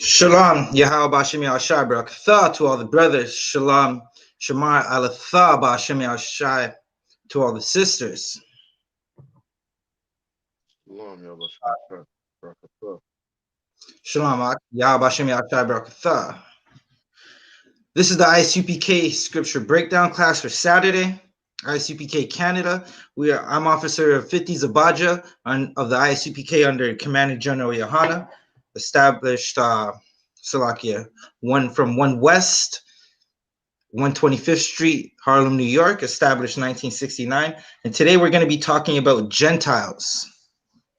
Shalom, Yahweh Bashim Yahshai, Barakatha to all the brothers. Shalom, Shamar Alatha Bashim Yahshai to all the sisters. Shalom, Yahweh Barakatha. Shalom, Yahweh Bashim Yahshai, Barakatha. This is the I.S.U.P.K scripture breakdown class for Saturday. I.S.U.P.K Canada. I'm officer of 50s Abaja of the I.S.U.P.K under Commandant General YAHANNA, established Salakia, from 1 West, 125th Street, Harlem, New York, established 1969. And today we're going to be talking about Gentiles,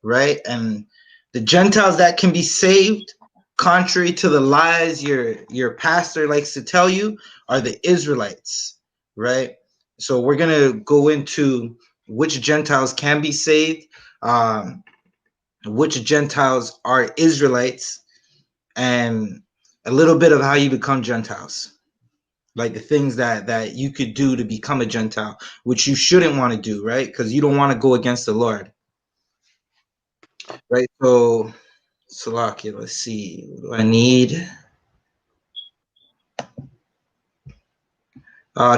right? And the Gentiles that can be saved, contrary to the lies your pastor likes to tell you, are the Israelites, right? So we're going to go into which Gentiles can be saved, which Gentiles are Israelites, and a little bit of how you become Gentiles, like the things that you could do to become a Gentile, which you shouldn't want to do, right? Because you don't want to go against the Lord, right? So, Salakia, let's see. What do I need?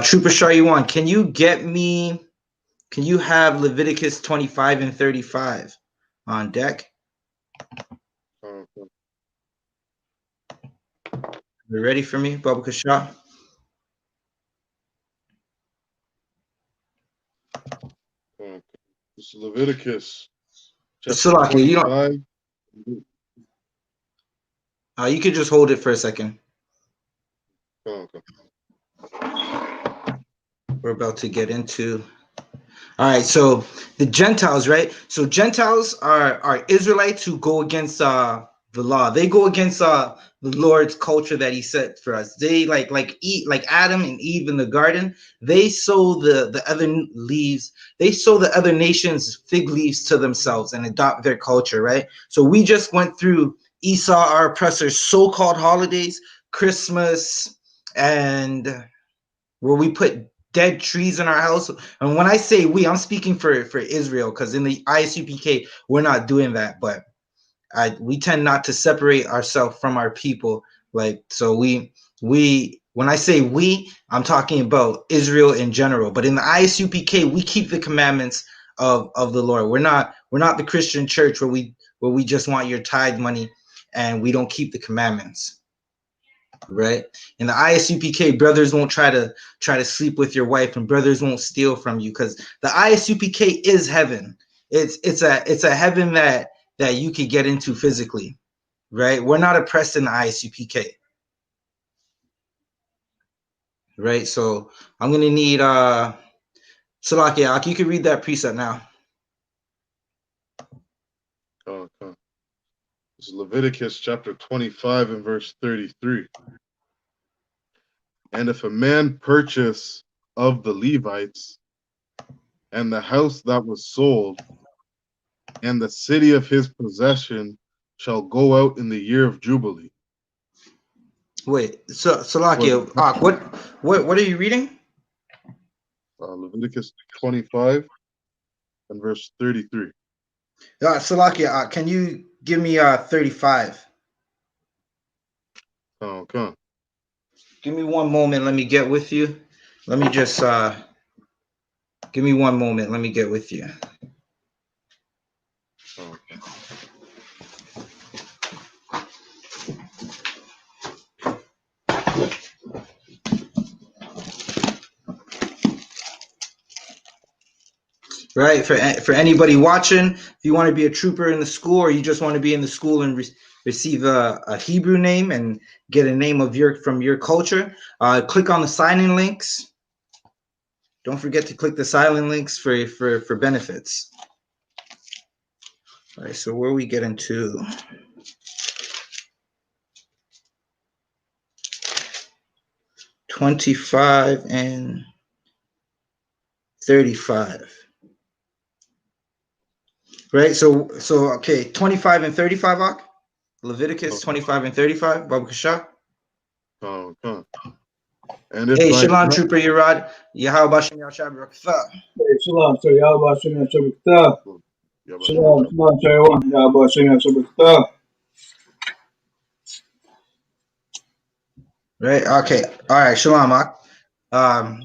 Trooper Shar, you want? Can Can you have Leviticus 25 and 35 on deck? You ready for me, Baba Kasha? This is Leviticus chapter Salaki, you 25. you could just hold it for a second. Okay. We're about to get into. All right, so the Gentiles, right? So Gentiles are Israelites who go against the law. They go against the Lord's culture that He set for us. They like Adam and Eve in the garden. They sow the other leaves. They sow the other nations fig leaves to themselves and adopt their culture, right? So we just went through Esau, our oppressor's so-called holidays, Christmas, and where we put dead trees in our house. And when I say we, I'm speaking for Israel, because in the I.S.U.P.K, we're not doing that. But we tend not to separate ourselves from our people. Like, so we when I say we, I'm talking about Israel in general. But in the I.S.U.P.K, we keep the commandments of the Lord. We're not the Christian church where we just want your tithe money and we don't keep the commandments. Right? In the I.S.U.P.K, brothers won't try to sleep with your wife, and brothers won't steal from you, because the I.S.U.P.K is heaven. It's a heaven that you could get into physically, right? We're not oppressed in the I.S.U.P.K, right? So I'm gonna need Salakia, you can read that precept now. Okay. This is Leviticus chapter 25 and verse 33. And if a man purchase of the Levites, and the house that was sold, and the city of his possession shall go out in the year of Jubilee. Wait, so Salakia, what are you reading? Leviticus 25 and verse 33. Salakia, can you give me 35? Okay. Give me one moment. Let me get with you. Let me just give me one moment. Let me get with you. Okay. Right, for anybody watching, if you want to be a trooper in the school, or you just want to be in the school and receive a Hebrew name and get a name of from your culture, click on the sign-in links. Don't forget to click the sign-in links for benefits. All right, so where we get into 25 and 35. Right, so okay, 25 and 35, Ak? Leviticus 25 and 35, Baba Kasha. Okay. And if Hey, thy Shalom, Trooper Yerad. Yahweh Shem Yahshua Barakatah. Hey, Shalom, sir. Yahweh Shem Yahshua. Yabashim Shalom, shalom, everyone. Yahweh Shem Yahshua. Right, okay. All right, Shalom, Ak.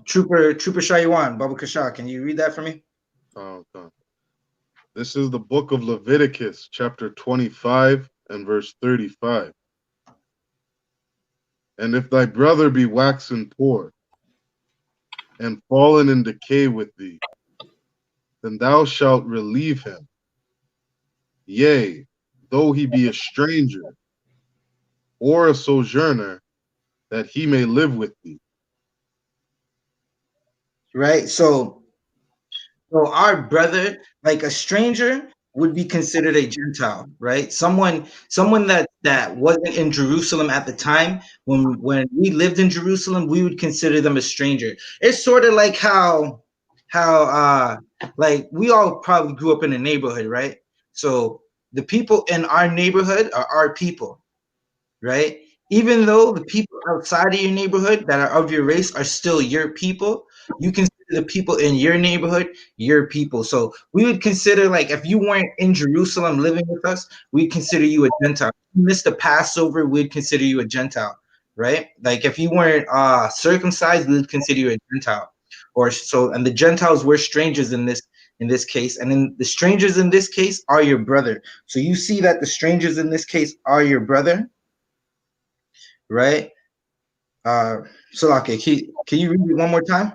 Trooper Shaywan, Baba Kasha, can you read that for me? Okay. This is the book of Leviticus, chapter 25 and verse 35. And if thy brother be waxen poor and fallen in decay with thee, then thou shalt relieve him. Yea, though he be a stranger or a sojourner, that he may live with thee. Right, so our brother, like a stranger, would be considered a Gentile, right? Someone that wasn't in Jerusalem at the time. When we lived in Jerusalem, we would consider them a stranger. It's sort of like how like we all probably grew up in a neighborhood, right? So the people in our neighborhood are our people, right? Even though the people outside of your neighborhood that are of your race are still your people, you consider the people in your neighborhood your people. So we would consider, like, if you weren't in Jerusalem living with us, we'd consider you a Gentile. If you missed the Passover, we'd consider you a Gentile, right? Like if you weren't circumcised, we would consider you a Gentile. or so, and the Gentiles were strangers in this case, and then the strangers in this case are your brother. So you see that the strangers in this case are your brother, right? Salake, can you read it one more time?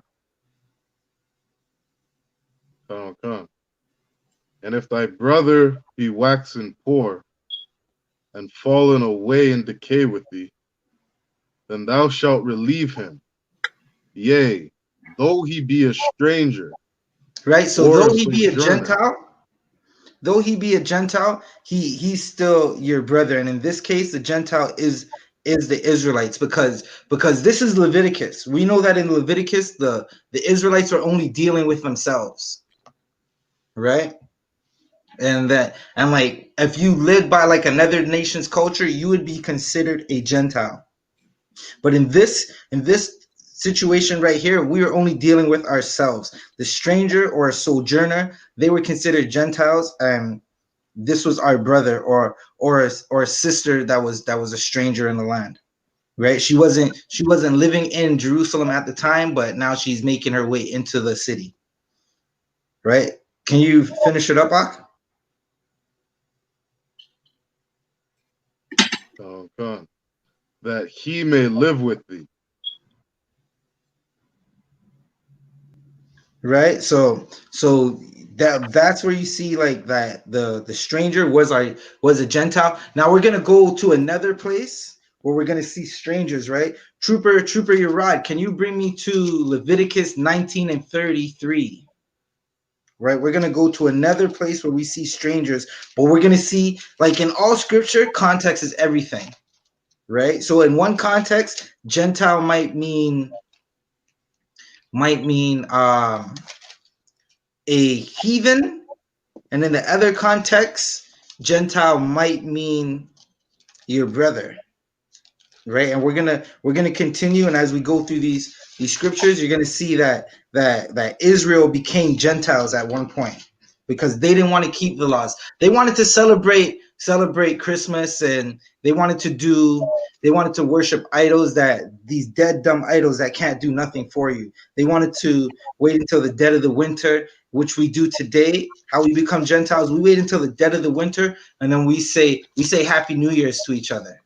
Come. And if thy brother be waxen poor, and fallen away in decay with thee, then thou shalt relieve him. Yea, though he be a stranger, Right. So or though a he be a sojourner. Gentile, he's still your brother. And in this case, the Gentile is the Israelites, because this is Leviticus. We know that in Leviticus, the Israelites are only dealing with themselves, right? And like if you live by like another nation's culture, you would be considered a Gentile. But in this situation right here, we are only dealing with ourselves. The stranger or a sojourner, they were considered Gentiles, and this was our brother or a sister that was a stranger in the land, right? She wasn't living in Jerusalem at the time, but now she's making her way into the city, right? Can you finish it up, Ak? Come. That he may live with thee. Right. So that's where you see like that the stranger was a Gentile. Now we're gonna go to another place where we're gonna see strangers, right? Trooper Yerad, can you bring me to Leviticus 19 and 33? Right, we're gonna go to another place where we see strangers, but we're gonna see, like in all scripture, context is everything, right? So in one context, Gentile might mean a heathen, and in the other context, Gentile might mean your brother, right? And we're gonna continue, and as we go through these scriptures, you're gonna see that Israel became Gentiles at one point because they didn't want to keep the laws. They wanted to celebrate Christmas, and they wanted to worship idols, that these dead dumb idols that can't do nothing for you. They wanted to wait until the dead of the winter, which we do today. How we become Gentiles, we wait until the dead of the winter, and then we say Happy New Year's to each other,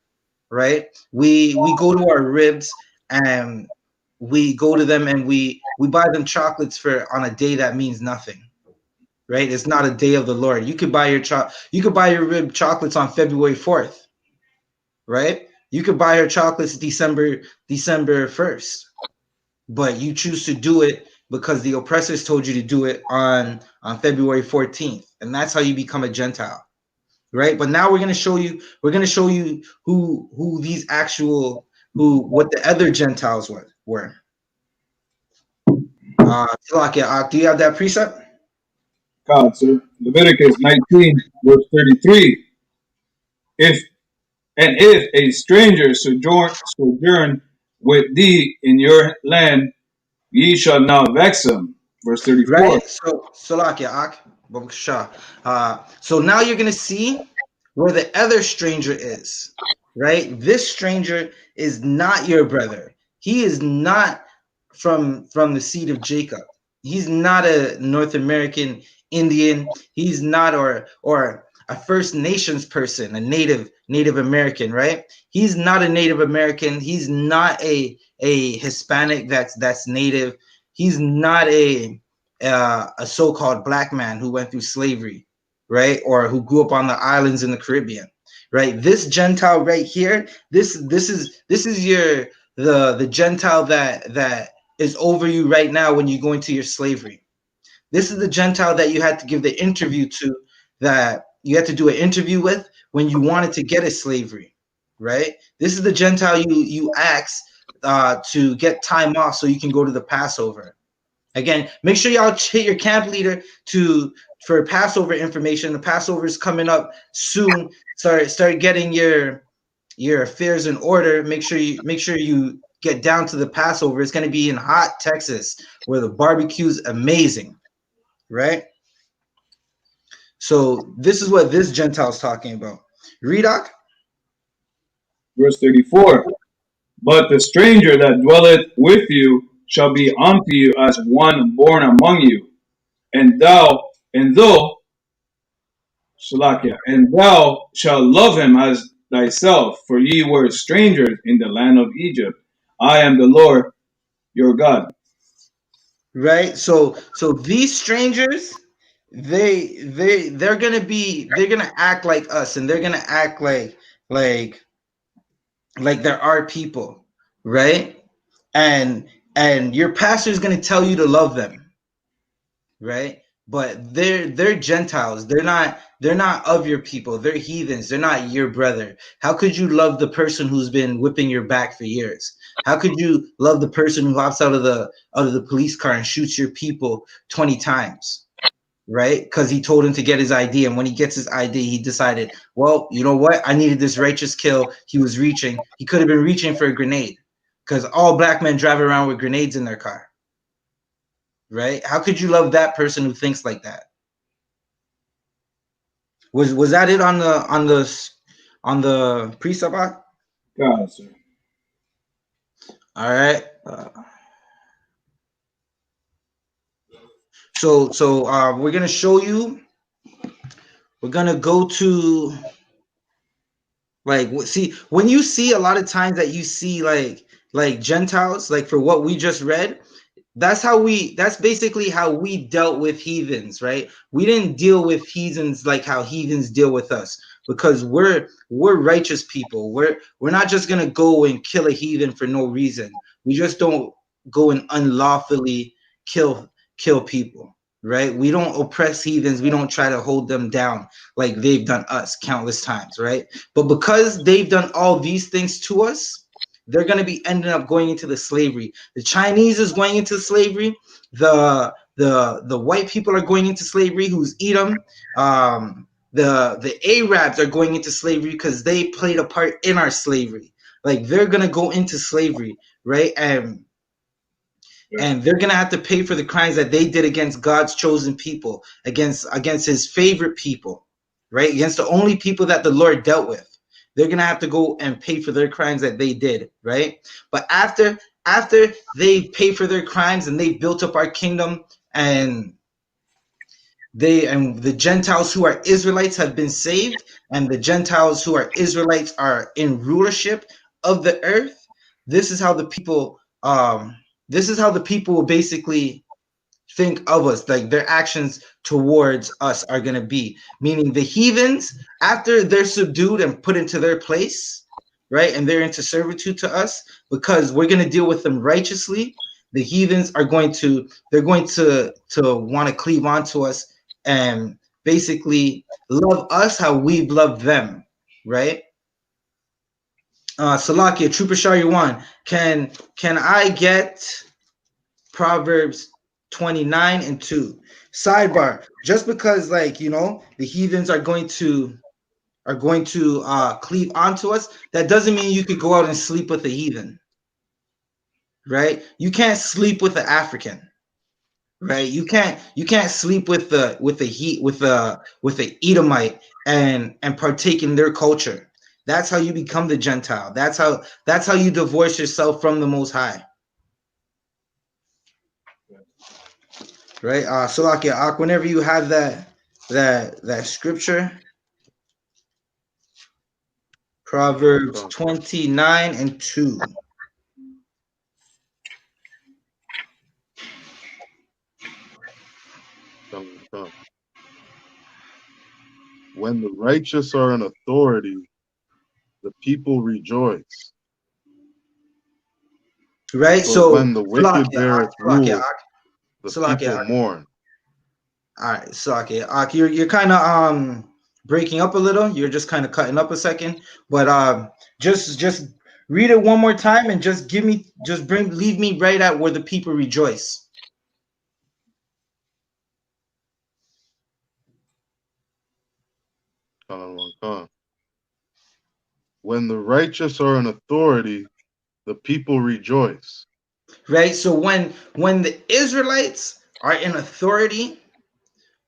right? We go to our ribs, and we go to them, and we buy them chocolates for on a day that means nothing, right? It's not a day of the Lord. You could buy your rib chocolates on February 4th, right? You could buy her chocolates December 1st, but you choose to do it because the oppressors told you to do it on February 14th, and that's how you become a Gentile, right? But now we're going to show you who what the other Gentiles were. Do you have that precept? God, sir. Leviticus 19, verse 33. If a stranger sojourn with thee in your land, ye shall not vex him. Verse 34. Right. So now you're gonna see where the other stranger is. Right. This stranger is not your brother. He is not from the seed of Jacob. He's not a North American Indian. He's not or a First Nations person, a Native American, right? He's not a Native American. He's not a Hispanic that's native. He's not a so-called black man who went through slavery, right? Or who grew up on the islands in the Caribbean, right? This Gentile right here, this is your the Gentile that is over you right now when you go into your slavery. This is the Gentile that you had to give the interview to, that you had to do an interview with when you wanted to get a slavery, right? This is the Gentile you asked to get time off so you can go to the Passover. Again, make sure y'all hit your camp leader for Passover information. The Passover is coming up soon. Start getting your affairs in order. Make sure you get down to the Passover. It's going to be in hot Texas, where the barbecue's amazing, right? So this is what this Gentile's talking about. Read, Doc. Verse 34. But the stranger that dwelleth with you shall be unto you as one born among you, and though Shalakia, and thou shalt love him as thyself, for ye were strangers in the land of Egypt. I am the Lord your God. Right? So these strangers, they're gonna act like us, and they're gonna act like like there are people, right? And your pastor is gonna tell you to love them, right? But they're Gentiles. They're not of your people. They're heathens. They're not your brother. How could you love the person who's been whipping your back for years? How could you love the person who hops out of the police car and shoots your people 20 times? Right? Because he told him to get his ID, and when he gets his ID, he decided, well, you know what? I needed this righteous kill. He was reaching. He could have been reaching for a grenade, because all black men drive around with grenades in their car. Right? How could you love that person who thinks like that? Was that it on the pre-sabbat? God, sir. All right. So we're gonna show you. We're gonna go to, like, see, when you see a lot of times that you see like Gentiles, like for what we just read, that's basically how we dealt with heathens, right? We didn't deal with heathens like how heathens deal with us, because we're righteous people. We're not just gonna go and kill a heathen for no reason. We just don't go and unlawfully kill people, right? We don't oppress heathens. We don't try to hold them down like they've done us countless times, right? But because they've done all these things to us, they're going to be ending up going into the slavery. The Chinese is going into slavery. The white people are going into slavery, who's Edom. The Arabs are going into slavery because they played a part in our slavery. Like, they're going to go into slavery, right? And they're gonna have to pay for the crimes that they did against God's chosen people, against His favorite people, right? Against the only people that the Lord dealt with. They're gonna have to go and pay for their crimes that they did, right? But after they pay for their crimes and they built up our kingdom, and the Gentiles who are Israelites have been saved, and the Gentiles who are Israelites are in rulership of the earth, this is how the people will basically think of us, like their actions towards us are going to be, meaning the heathens, after they're subdued and put into their place, right, and they're into servitude to us, because we're going to deal with them righteously. The heathens are going to want to cleave onto us and basically love us how we've loved them, right? Salakia, Trooper Shariwan, can I get Proverbs 29 and 2? Sidebar, just because, like, the heathens are going to cleave onto us, that doesn't mean you could go out and sleep with a heathen, right? You can't sleep with an African, right? You can't sleep with the Edomite and partake in their culture. That's how you become the Gentile. That's how you divorce yourself from the Most High, right? Salakia, whenever you have that scripture, Proverbs 29 and 2. When the righteous are in authority, the people rejoice. Right? But So, when the wicked beareth rule, the Salakia. people mourn. All right, Salakia. You're kind of breaking up a little. You're just kind of cutting up a second. But just read it one more time and just leave me right at where the people rejoice. When the righteous are in authority, the people rejoice. Right? So when the Israelites are in authority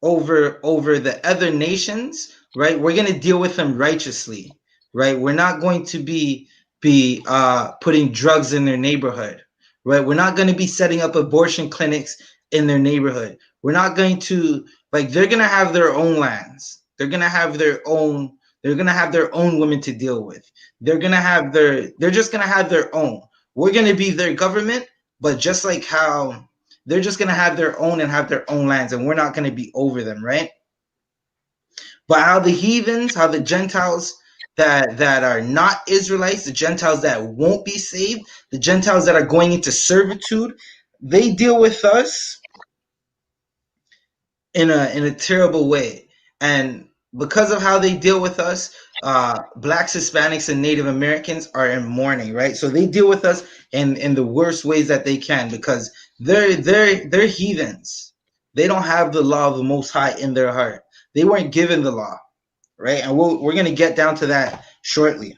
over the other nations, right, we're going to deal with them righteously, right? We're not going to be putting drugs in their neighborhood, right? We're not going to be setting up abortion clinics in their neighborhood. We're not going to, like, they're going to have their own lands. They're going to have their own, they're going to have their own women to deal with. They're going to have they're just going to have their own. We're going to be their government, but just like how they're just going to have their own and have their own lands, and we're not going to be over them, right? But how the heathens, how the Gentiles that are not Israelites, the Gentiles that won't be saved, the Gentiles that are going into servitude, they deal with us in a terrible way. And because of how they deal with us, blacks, Hispanics, and Native Americans are in mourning, right? So they deal with us in the worst ways that they can, because they're heathens. They don't have the law of the Most High in their heart. They weren't given the law, right? And we're going to get down to that shortly,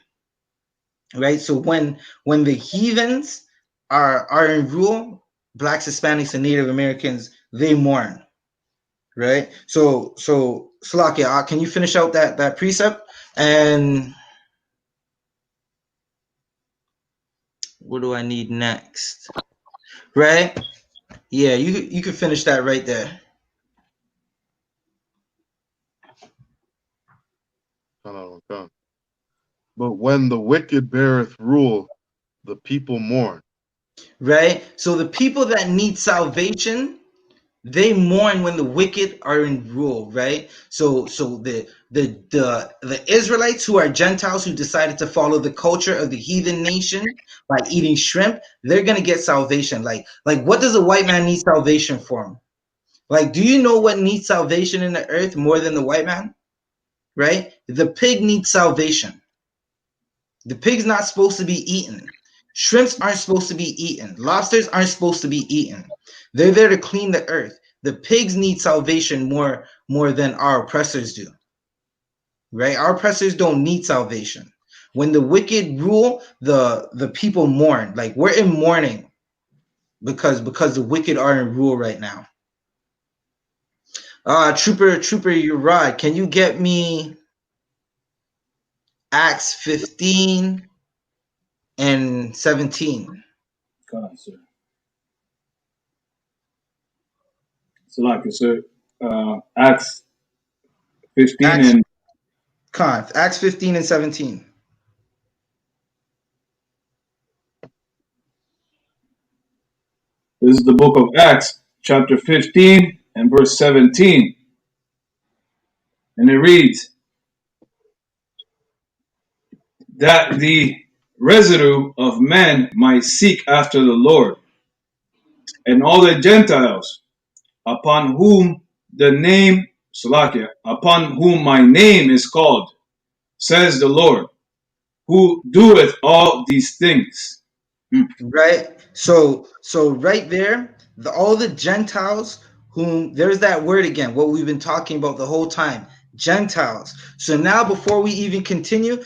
right? So when the heathens are in rule, blacks, Hispanics, and Native Americans, they mourn, right? So Salakia, can you finish out that precept? And what do I need next? Right? Yeah, you can finish that right there. But when the wicked beareth rule, the people mourn. Right? So the people that need salvation, they mourn when the wicked are in rule, right? So the Israelites, who are Gentiles, who decided to follow the culture of the heathen nation by eating shrimp, they're gonna get salvation. Like what does a white man need salvation for? Like, do you know what needs salvation in the earth more than the white man? Right? The pig needs salvation. The pig's not supposed to be eaten. Shrimps aren't supposed to be eaten. Lobsters aren't supposed to be eaten. They're there to clean the earth. The pigs need salvation more than our oppressors do. Right? Our oppressors don't need salvation. When the wicked rule, the people mourn. Like, we're in mourning because the wicked are in rule right now. Trooper Urad, can you get me Acts 15 and 17? God, sir. So, like I said, Acts 15 Acts and Acts 15 and 17. this is the book of Acts, chapter 15 and verse 17. And it reads, that the residue of men might seek after the Lord, and all the Gentiles upon whom the name, Salakia, upon whom my name is called, says the Lord, who doeth all these things. Right? So right there, all the Gentiles whom, there's that word again, what we've been talking about the whole time, Gentiles. So now before we even continue,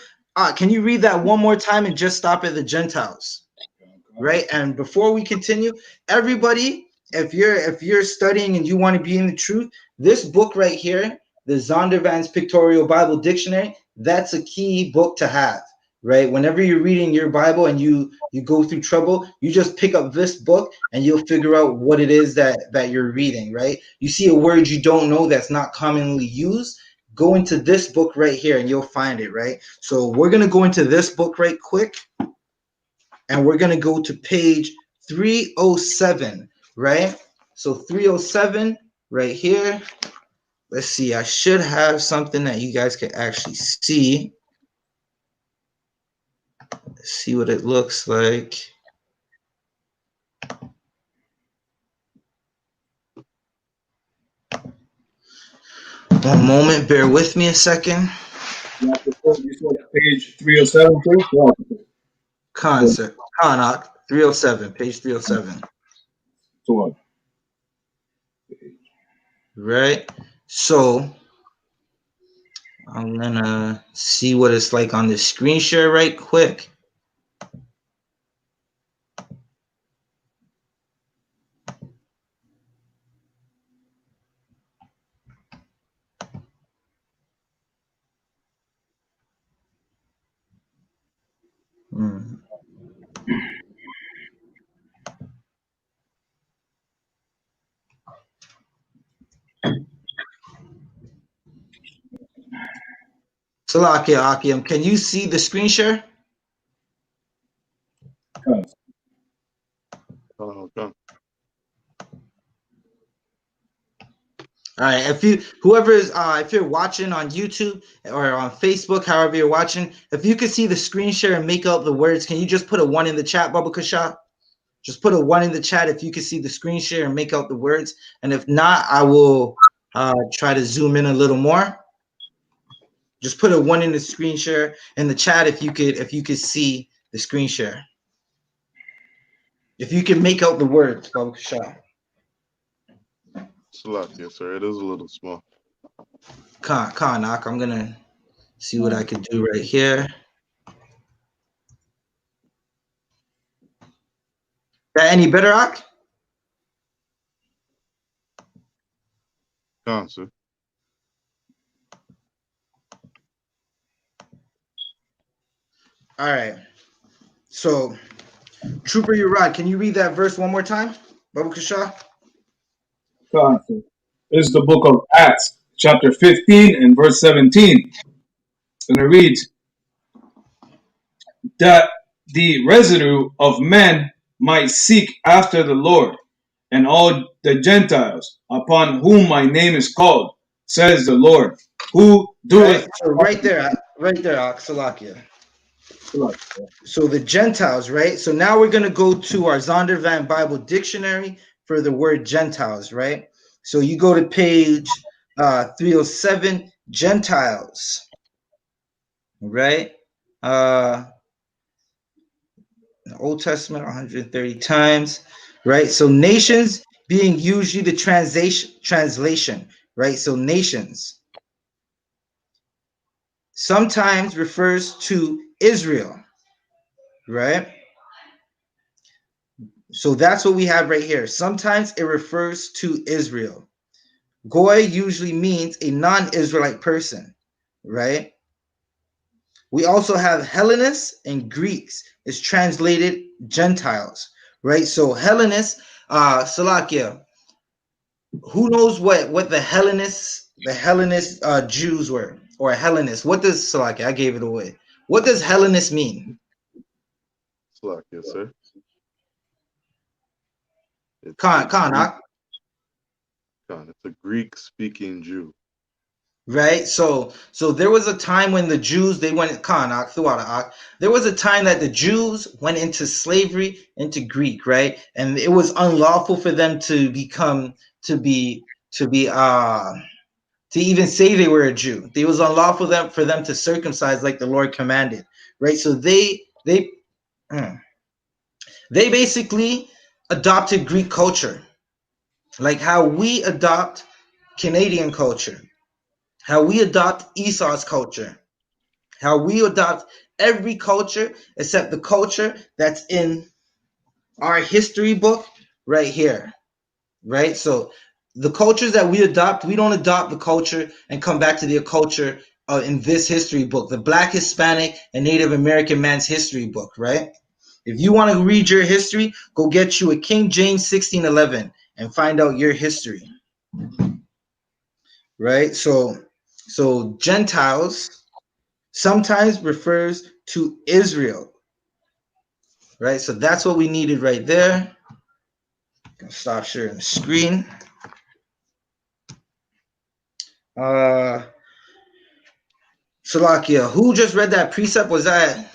can you read that one more time and just stop at the Gentiles? Right? And before we continue, everybody, if you're studying and you want to be in the truth, this book right here, the Zondervan's Pictorial Bible Dictionary, that's a key book to have, right? Whenever you're reading your Bible and you go through trouble, you just pick up this book and you'll figure out what it is that you're reading, right? You see a word you don't know that's not commonly used, go into this book right here and you'll find it, right? So we're going to go into this book right quick, and we're going to go to page 307, right? So 307 right here. Let's see. I should have something that you guys can actually see. Let's see what it looks like. One moment. Bear with me a second. You said page 307, too? Concert. Kanak 307, page 307. So what? Right? So I'm gonna see what it's like on the screen share right quick. Salakia Akim, can you see the screen share? Okay. All right. If you, whoever is, if you're watching on YouTube or on Facebook, however you're watching, if you can see the screen share and make out the words, can you just put a 1 in the chat, Baba Kasha? Just put a 1 in the chat if you can see the screen share and make out the words. And if not, I will try to zoom in a little more. Just put a 1 in the screen share in the chat if you could see the screen share. If you can make out the words, Baba Kasha. Salakia, sir. It is a little small. Knock. I'm gonna see what I can do right here. That any better, Ak? Con, sir. All right. So, Trooper Urad, can you read that verse one more time, Baba Kasha? This is the book of Acts, chapter 15 and verse 17. And it reads, that the residue of men might seek after the Lord, and all the Gentiles upon whom my name is called, says the Lord, who doeth. Right. So right there, Ak, Salakia. So the Gentiles, right? So now we're gonna go to our Zondervan Bible Dictionary for the word Gentiles, right? So you go to page 307, Gentiles, right? Old Testament 130 times, right? So nations being usually the translation, right? So nations sometimes refers to Israel, right? So that's what we have right here. Sometimes it refers to Israel. Goy usually means a non-Israelite person, right? We also have Hellenists and Greeks. It's translated Gentiles, right? So Hellenists, Salakia, who knows what the Hellenist Jews were, or Hellenists? What does Salakia? I gave it away. What does Hellenist mean? Salakia, sir. It's a Greek-speaking Jew. Right. So there was a time when the Jews they went there was a time that the Jews went into slavery into Greek, right? And it was unlawful for them to become to even say they were a Jew. It was unlawful for them to circumcise like the Lord commanded, right? So they basically adopted Greek culture, like how we adopt Canadian culture, how we adopt Esau's culture, how we adopt every culture except the culture that's in our history book right here, right? So the cultures that we adopt, we don't adopt the culture and come back to the culture in this history book, the Black, Hispanic, and Native American man's history book, right? If you want to read your history, go get you a King James 1611 and find out your history, right? So Gentiles sometimes refers to Israel, right? So that's what we needed right there. Gonna stop sharing the screen. Salakia, who just read that precept? Was that?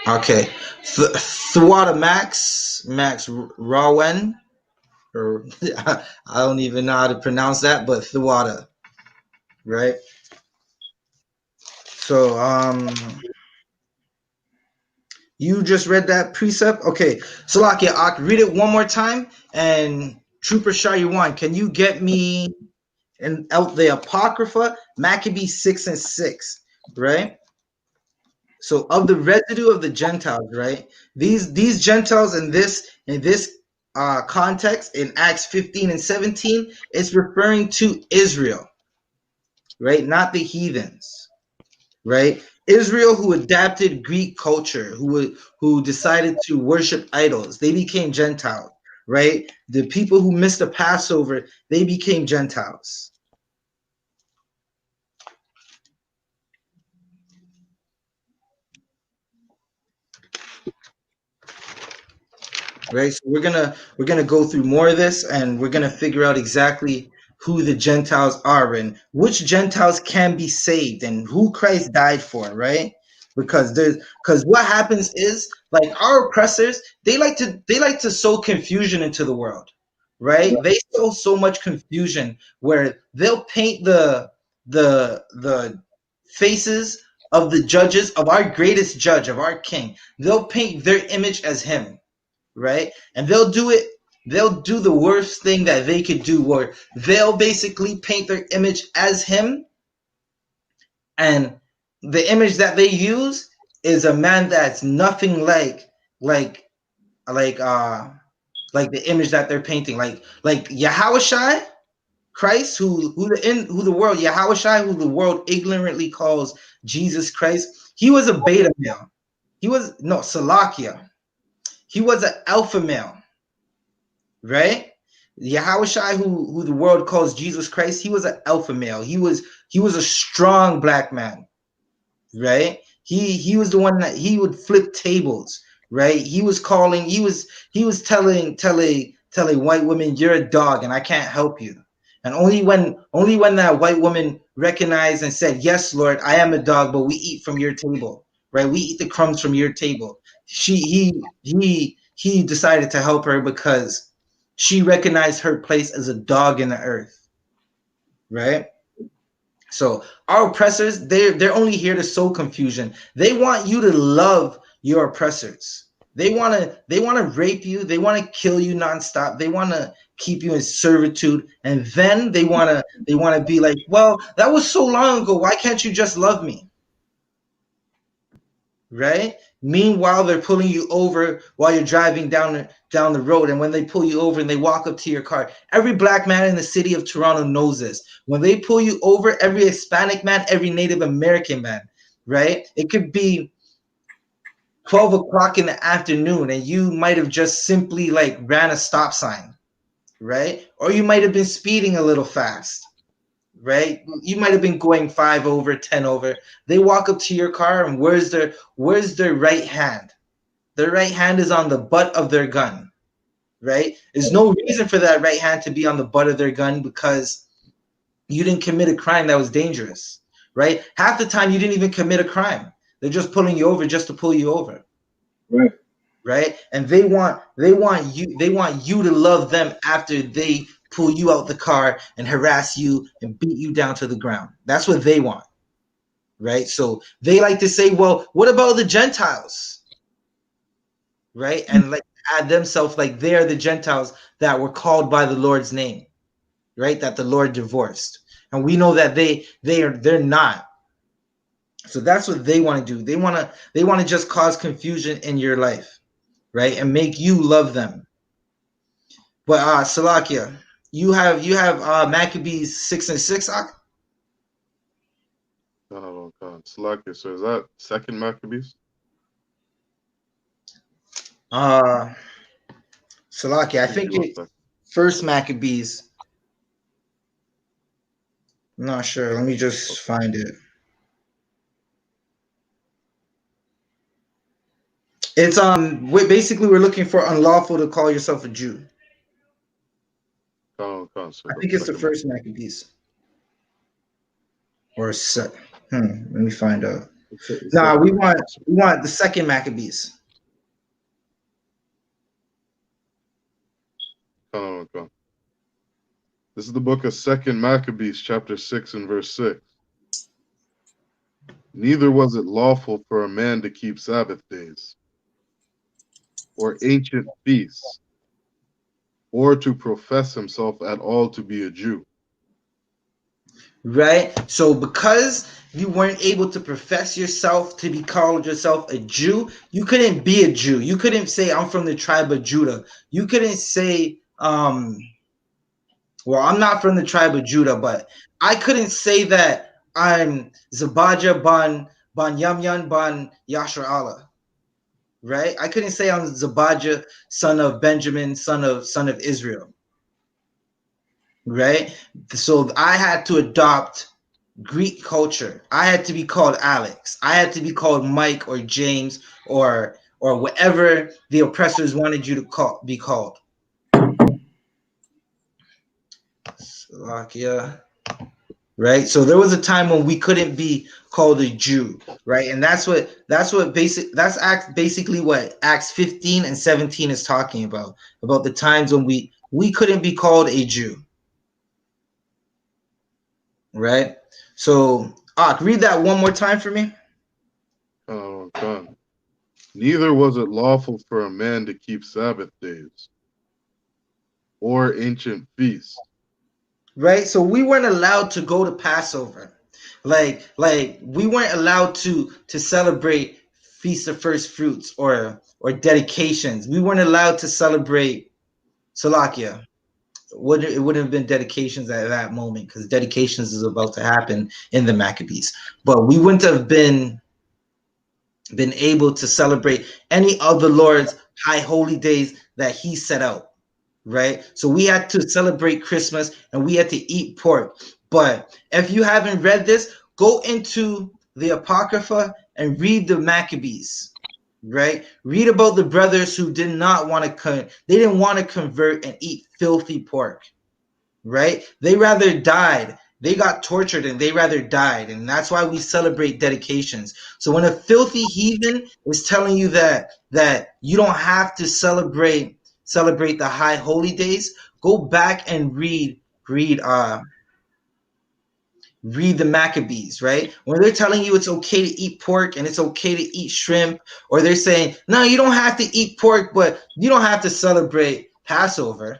Okay. Thwada Max Rawen, or I don't even know how to pronounce that, but Thwada, right? So you just read that precept? Okay. Salakia, I'll read it one more time. And Trooper Shayuwan, can you get me and out the Apocrypha, Maccabees 6 and 6, right? So of the residue of the Gentiles, right? These Gentiles in this context in Acts 15 and 17, it's referring to Israel, right? Not the heathens, right? Israel who adapted Greek culture, who decided to worship idols, they became Gentiles, right? The people who missed the Passover, they became Gentiles. right? So we're gonna go through more of this, and we're gonna figure out exactly who the Gentiles are and which Gentiles can be saved and who Christ died for, right? Because what happens is, like, our oppressors, they like to sow confusion into the world, right? They sow so much confusion where they'll paint the faces of the judges, of our greatest judge, of our king. They'll paint their image as him, right? And they'll do the worst thing that they could do, where they'll basically paint their image as him, and the image that they use is a man that's nothing like like uh like the image that they're painting, like Yahushai Christ, who the world Yahushai, who the world ignorantly calls Jesus Christ. He was a beta male. He was no Salakia. He was an alpha male, right? Yahushai, who the world calls Jesus Christ, he was an alpha male. He was a strong black man, right? He was the one that he would flip tables, right? He was telling white women, "You're a dog, and I can't help you." And only when that white woman recognized and said, "Yes, Lord, I am a dog, but we eat from your table, right? We eat the crumbs from your table." He decided to help her because she recognized her place as a dog in the earth, right? So our oppressors, they're only here to sow confusion. They want you to love your oppressors. They wanna rape you. They want to kill you nonstop. They want to keep you in servitude, and then they wanna be like, well, that was so long ago. Why can't you just love me? Right? Meanwhile, they're pulling you over while you're driving down the road, and when they pull you over and they walk up to your car, every black man in the city of Toronto knows this. When they pull you over, every Hispanic man, every Native American man, right? It could be 12 o'clock in the afternoon, and you might have just simply like ran a stop sign, right? Or you might have been speeding a little fast, right? You might have been going 5 over, 10 over. They walk up to your car, and where's their right hand? Their right hand is on the butt of their gun, right? There's no reason for that right hand to be on the butt of their gun because you didn't commit a crime that was dangerous, right? Half the time you didn't even commit a crime. They're just pulling you over just to pull you over. Right. Right? And they want you to love them after they pull you out the car and harass you and beat you down to the ground. That's what they want. Right? So they like to say, well, what about the Gentiles? Right? And like add themselves like they are the Gentiles that were called by the Lord's name, right? That the Lord divorced. And we know that they're not. So that's what they want to do. They want to just cause confusion in your life, right? And make you love them. But Salakia, you have Maccabees 6 and 6. Oh God, Salakia. So is that second Maccabees? Salakia, I Give me think one it's second. first Maccabees. I'm not sure. Let me just find it. It's basically we're looking for unlawful to call yourself a Jew. So I the think it's the second first Maccabees. Or set. Let me find out. Nah, we want the second Maccabees. This is the book of Second Maccabees, chapter 6 and verse 6. Neither was it lawful for a man to keep Sabbath days, or ancient feasts, or to profess himself at all to be a Jew. Right? So because you weren't able to profess yourself to be called yourself a Jew, you couldn't be a Jew. You couldn't say I'm from the tribe of Judah. You couldn't say well, I'm not from the tribe of Judah, but I couldn't say that I'm Zabajah ban Yamyan ban Yashar Allah. Right? I couldn't say I'm Zabajah, son of Benjamin, son of Israel. Right? So I had to adopt Greek culture. I had to be called Alex. I had to be called Mike or James or or whatever the oppressors wanted you to be called. Slovakia. Right, so there was a time when we couldn't be called a Jew, right? And that's basically what Acts 15 and 17 is talking about the times when we couldn't be called a Jew, right? So read that one more time for me. God. Neither was it lawful for a man to keep Sabbath days or ancient feasts. Right, so we weren't allowed to go to Passover, like we weren't allowed to celebrate Feast of First Fruits or dedications. We weren't allowed to celebrate Salakia. It wouldn't have been dedications at that moment, because dedications is about to happen in the Maccabees. But we wouldn't have been able to celebrate any of the Lord's high holy days that he set out. Right, so we had to celebrate Christmas and we had to eat pork. But if you haven't read this, go into the Apocrypha and read the Maccabees. Right, read about the brothers who did not want to they didn't want to convert and eat filthy pork. Right, they rather died. They got tortured and they rather died, and that's why we celebrate dedications. So when a filthy heathen is telling you that you don't have to celebrate the high holy days, go back and read the Maccabees, right? When they're telling you it's okay to eat pork and it's okay to eat shrimp, or they're saying, no, you don't have to eat pork, but you don't have to celebrate Passover,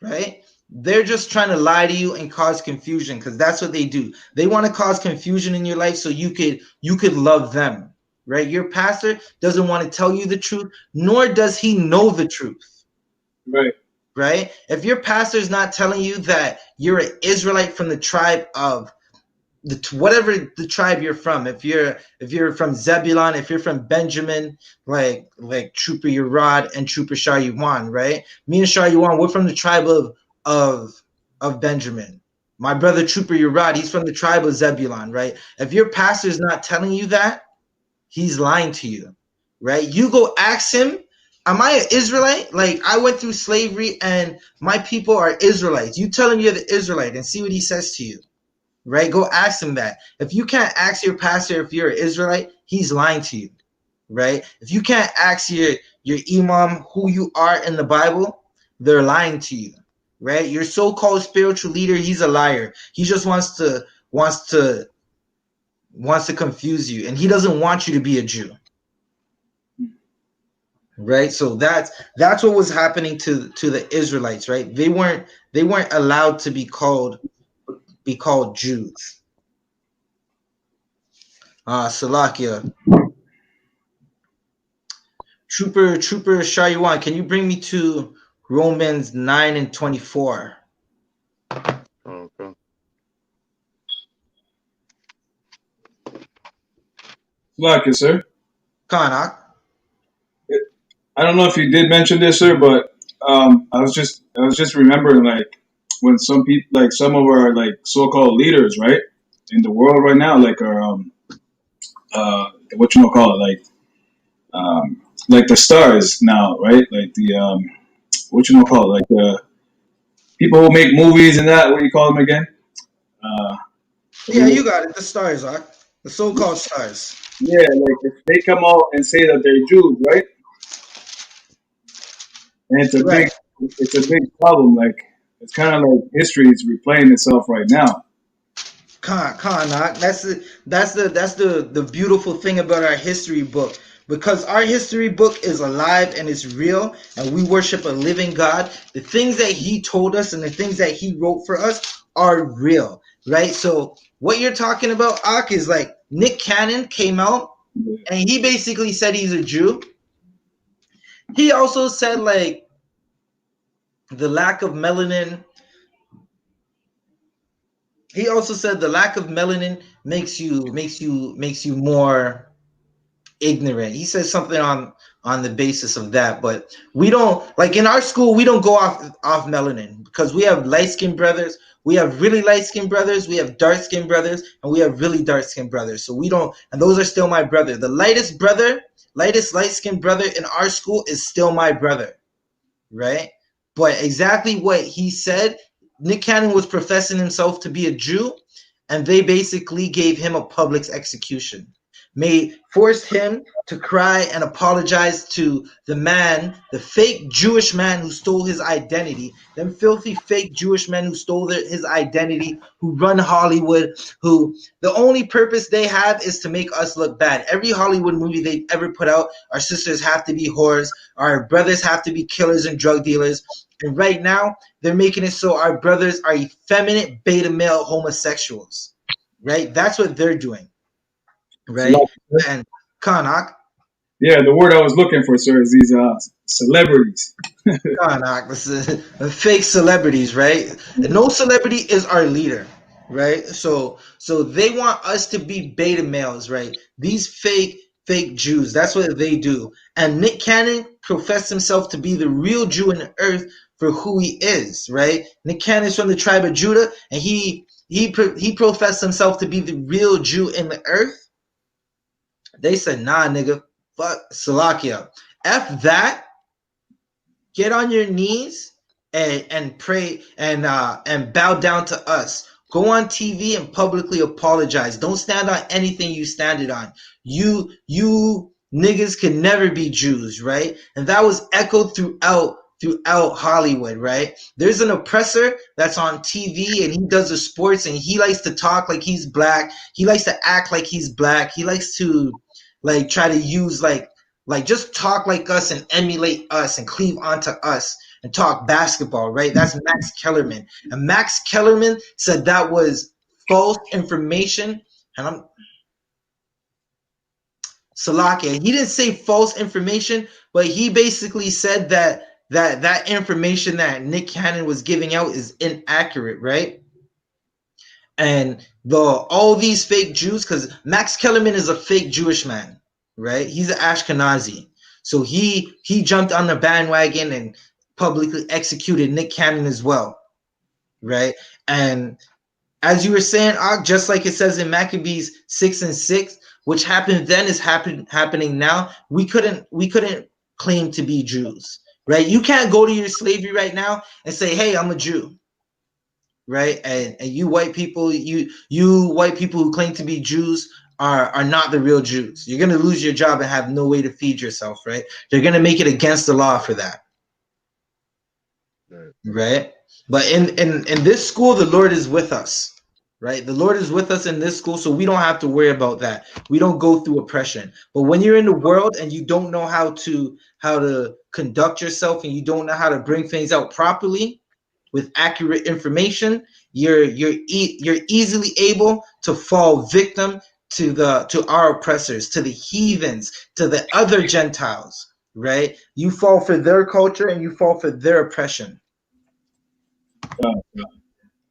right? They're just trying to lie to you and cause confusion, because that's what they do. They want to cause confusion in your life so you could love them, right? Your pastor doesn't want to tell you the truth, nor does he know the truth. Right? If your pastor is not telling you that you're an Israelite from the tribe of whatever the tribe you're from, if you're from Zebulon, if you're from Benjamin, like Trooper Yerad and Trooper Shayuan, right? Me and Shayuan, we're from the tribe of Benjamin. My brother Trooper Yerad, he's from the tribe of Zebulon, right? If your pastor is not telling you that, he's lying to you, right? You go ask him, am I an Israelite? Like, I went through slavery and my people are Israelites. You tell him you're the Israelite and see what he says to you, right? Go ask him that. If you can't ask your pastor if you're an Israelite, he's lying to you, right? If you can't ask your imam who you are in the Bible, they're lying to you, right? Your so-called spiritual leader, he's a liar. He just wants to confuse you, and he doesn't want you to be a Jew, right? So that's what was happening to the Israelites, right? They weren't allowed to be called Jews. Salakia. Trooper Shayuan, can you bring me to Romans 9 and 24? Okay. Like it, sir. Kanak. I don't know if you did mention this, sir, but I was just remembering, like, when some people, like some of our like so-called leaders, right, in the world right now, like are what you call it, like the stars now, right, like the what you call it, like the people who make movies and that. What do you call them again? Uh, Yeah, you got it. The stars are the so-called stars. yeah, like if they come out and say that they're Jews, right, and Right. it's a big problem. Like it's kind of like history is replaying itself right now. Kanak. That's the beautiful thing about our history book. Because our history book is alive and it's real, and we worship a living God. The things that he told us and the things that he wrote for us are real, right? So what you're talking about, Ak, is like Nick Cannon came out and he basically said he's a Jew. He also said like the lack of melanin. He also said the lack of melanin makes you more ignorant. He said something on the basis of that, but we don't, like in our school, we don't go off melanin, because we have light-skinned brothers, we have really light-skinned brothers, we have dark-skinned brothers, and we have really dark-skinned brothers. So we don't, and those are still my brother. The lightest light-skinned brother in our school is still my brother, right? But exactly what he said, Nick Cannon was professing himself to be a Jew, and they basically gave him a public execution. Forced him to cry and apologize to the man, the fake Jewish man who stole his identity, them filthy fake Jewish men who stole his identity, who run Hollywood, who the only purpose they have is to make us look bad. Every Hollywood movie they've ever put out, our sisters have to be whores, our brothers have to be killers and drug dealers. And right now, they're making it so our brothers are effeminate beta male homosexuals, right? That's what they're doing, right? And Kanak, Yeah, the word I was looking for, sir, is these celebrities. Kanak, this is fake celebrities, right? And no celebrity is our leader, right? So they want us to be beta males, right? These fake Jews, that's what they do. And Nick Cannon professed himself to be the real Jew in the earth for who he is, right? Nick Cannon is from the tribe of Judah, and he professed himself to be the real Jew in the earth. They said, nah, nigga, fuck Salakia. F that. Get on your knees and pray and bow down to us. Go on TV and publicly apologize. Don't stand on anything you standed on. You niggas can never be Jews, right? And that was echoed throughout Hollywood, right? There's an oppressor that's on TV and he does the sports and he likes to talk like he's black. He likes to act like he's black. He likes to like try to use like just talk like us and emulate us and cleave onto us and talk basketball, right? That's Max Kellerman. And Max Kellerman said that was false information. And I'm Salakia. He didn't say false information, but he basically said that information that Nick Cannon was giving out is inaccurate, right? And all these fake Jews, because Max Kellerman is a fake Jewish man, right? He's an Ashkenazi. So he jumped on the bandwagon and publicly executed Nick Cannon as well, right? And as you were saying, just like it says in Maccabees 6:6, which happened then is happening now. We couldn't claim to be Jews, right? You can't go to your slavery right now and say, "Hey, I'm a Jew." Right, and you white people, you white people who claim to be Jews are not the real Jews. You're gonna lose your job and have no way to feed yourself, right? They're gonna make it against the law for that, right? But in this school, the Lord is with us, right? The Lord is with us in this school, so we don't have to worry about that. We don't go through oppression. But when you're in the world and you don't know how to conduct yourself and you don't know how to bring things out properly, with accurate information, you're easily able to fall victim to our oppressors, to the heathens, to the other Gentiles, right? You fall for their culture and you fall for their oppression.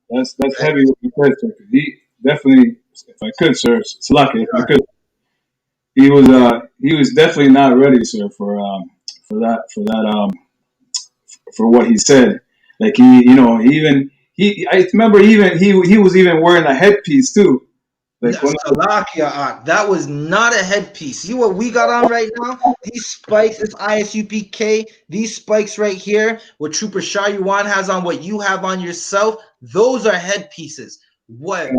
That's heavy what you said, sir. He definitely, if I could, sir, Salaki, if I could, he was definitely not ready, sir, for what he said. Like I remember he was even wearing a headpiece too. Like Salakia, that was not a headpiece. See what we got on right now? These spikes, this I.S.U.P.K, these spikes right here, what Trooper Shayuan has on, what you have on yourself, those are headpieces. What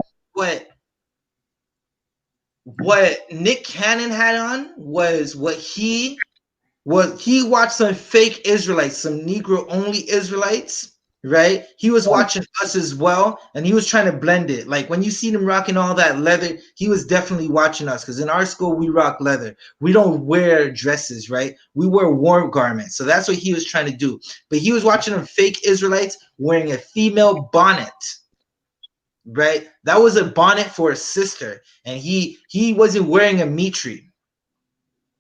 Nick Cannon had on was he watched some fake Israelites, some Negro only Israelites, right? He was watching us as well, and he was trying to blend it. Like when you see him rocking all that leather, he was definitely watching us, because in our school we rock leather. We don't wear dresses, right? We wear warm garments. So that's what he was trying to do. But he was watching them fake Israelites wearing a female bonnet. Right, that was a bonnet for a sister, and he wasn't wearing a mitri.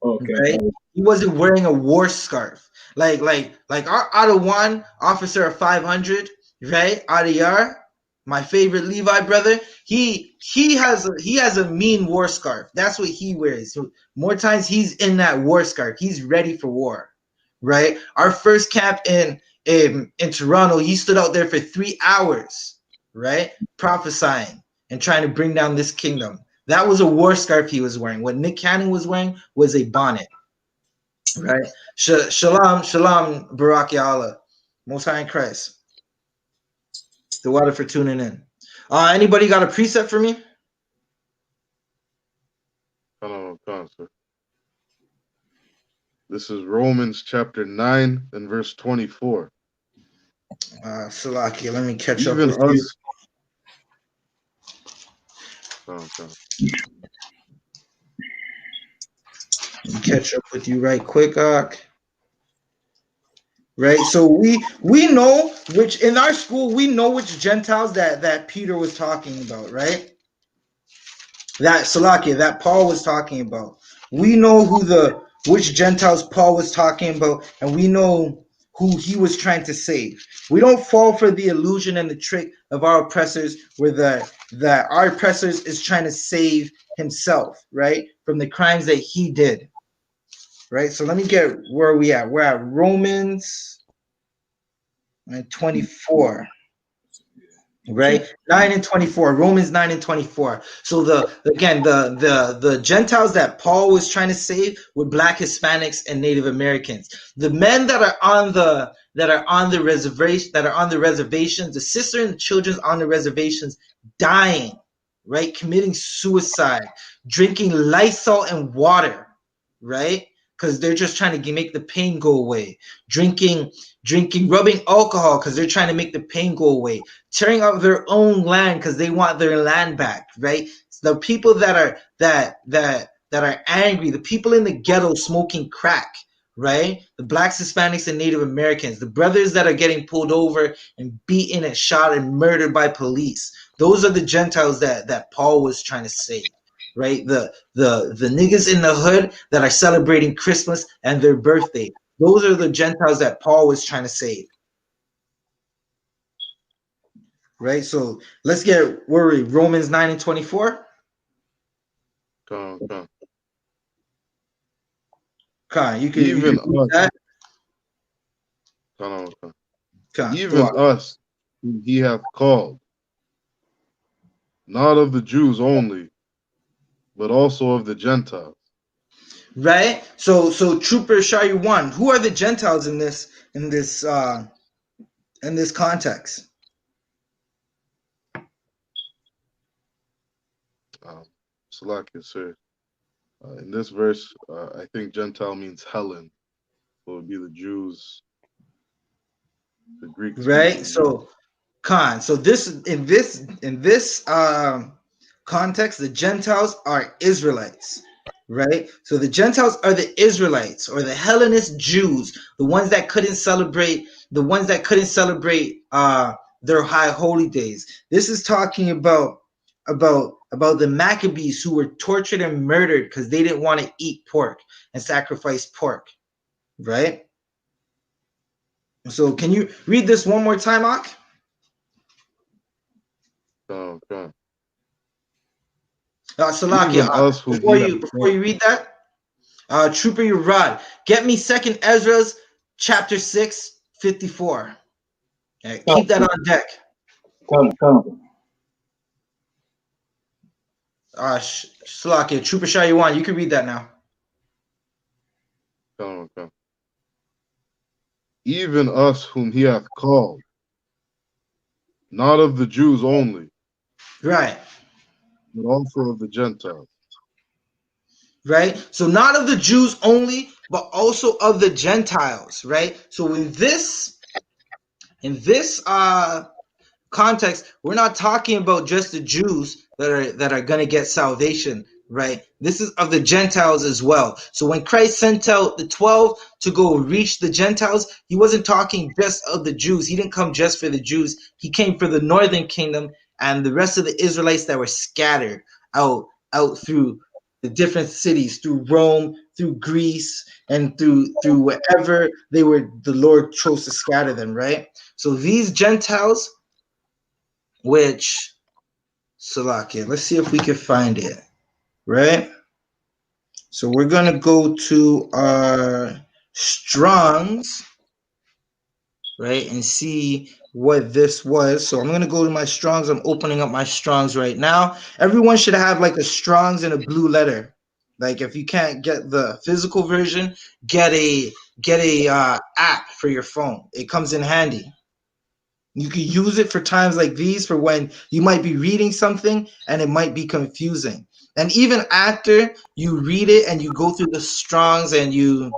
okay, Right, he wasn't wearing a war scarf like our Adawan officer of 500, right? Adiyar, my favorite Levi brother, he has a mean war scarf. That's what he wears. So more times he's in that war scarf. He's ready for war, right? Our first camp in Toronto, he stood out there for 3 hours, right, prophesying and trying to bring down this kingdom. That was a war scarf he was wearing. What Nick Cannon was wearing was a bonnet, right? Shalom, Barak Ya'Allah, Most High in Christ. The water for tuning in. Anybody got a precept for me? Come on, sir. This is Romans chapter 9 and verse 24. Salakia, let me catch up Even with you. us. Come on. Let me catch up with you right quick, right? So we know which in our school we know which Gentiles that Peter was talking about, right? That Salakia, that Paul was talking about. We know which Gentiles Paul was talking about, and we know who he was trying to save. We don't fall for the illusion and the trick of our oppressors, where that our oppressors is trying to save himself, right, from the crimes that he did, right? So let me get where we at. We're at Romans 24. Right, 9 and 24, Romans 9 and 24. So the Gentiles that Paul was trying to save were Black, Hispanics, and Native Americans. The men that are on the reservations, the sister and the children on the reservations, dying, right, committing suicide, drinking Lysol and water, right, because they're just trying to make the pain go away, drinking, rubbing alcohol because they're trying to make the pain go away, tearing up their own land because they want their land back, right? The people that are angry, the people in the ghetto smoking crack, right? The Blacks, Hispanics, and Native Americans, the brothers that are getting pulled over and beaten and shot and murdered by police. Those are the Gentiles that Paul was trying to save, right? The niggas in the hood that are celebrating Christmas and their birthday. Those are the Gentiles that Paul was trying to save. Right, so let's get worried. Romans 9 and 24. Come on. Khan, you can Even read that. Come on. Khan, Even us whom he hath called, not of the Jews only, but also of the Gentiles. Right. So Trooper Shayu 1. Who are the Gentiles in this context? Salakia, sir. In this verse, I think Gentile means Helen. So it would be the Jews, the Greek speaking. Right. So Khan. So in this context, the Gentiles are Israelites. Right. So the Gentiles are the Israelites or the Hellenist Jews, the ones that couldn't celebrate their high holy days. This is talking about the Maccabees who were tortured and murdered because they didn't want to eat pork and sacrifice pork. Right. So can you read this one more time, Ak? Okay. Salakia, before you read that, Trooper Urad, get me 2nd Ezra's chapter 6, 54. Right, keep that on deck. Come. Salakia, Trooper Shayuan, you can read that now. Okay. Even us whom he hath called, not of the Jews only, right, but also of the Gentiles. Right? So not of the Jews only, but also of the Gentiles, right? So in this context, we're not talking about just the Jews that are going to get salvation, right? This is of the Gentiles as well. So when Christ sent out the 12 to go reach the Gentiles, he wasn't talking just of the Jews. He didn't come just for the Jews. He came for the northern kingdom and the rest of the Israelites that were scattered out through the different cities, through Rome, through Greece, and through wherever the Lord chose to scatter them, right? So these Gentiles which Salakia. Let's see if we can find it. Right. So we're gonna go to our Strong's, right, and see what this was. So I'm gonna go to my Strong's. I'm opening up my Strong's right now. Everyone should have like a Strong's and a blue letter. Like if you can't get the physical version, get a app for your phone. It comes in handy. You can use it for times like these, for when you might be reading something and it might be confusing. And even after you read it and you go through the Strongs and you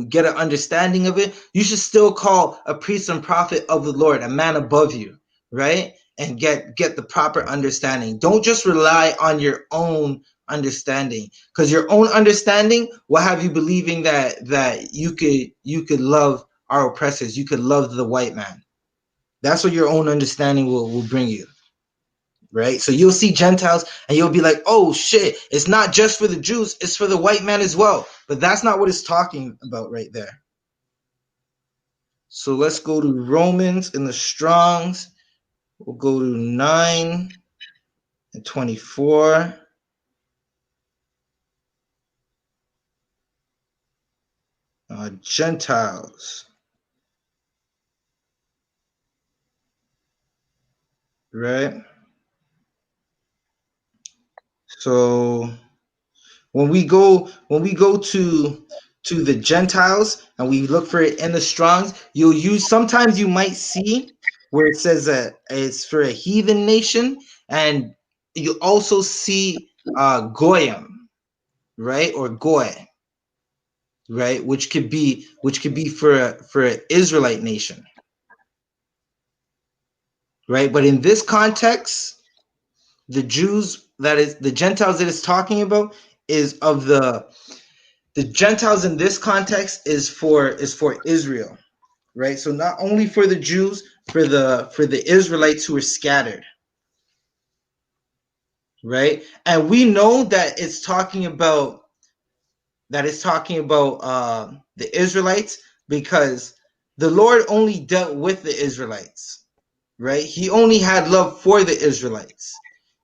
get an understanding of it, you should still call a priest and prophet of the Lord, a man above you, right? And get the proper understanding. Don't just rely on your own understanding, because your own understanding will have you believing that you could love our oppressors, you could love the white man. That's what your own understanding will bring you, right? So you'll see Gentiles and you'll be like, oh shit, it's not just for the Jews, it's for the white man as well. But that's not what it's talking about right there. So let's go to Romans in the Strongs. We'll go to 9 and 24. Gentiles, right? So when we go to the Gentiles and we look for it in the Strongs, you'll use, sometimes you might see where it says that it's for a heathen nation, and you also see Goyim, right, or Goy, right, which could be for an Israelite nation, right? But in this context, the Jews, that is the Gentiles that it's talking about, is of the Gentiles in this context is for Israel, right? So not only for the Jews, for the Israelites who are scattered, right? And we know that it's talking about the Israelites, because the Lord only dealt with the Israelites, right? He only had love for the Israelites.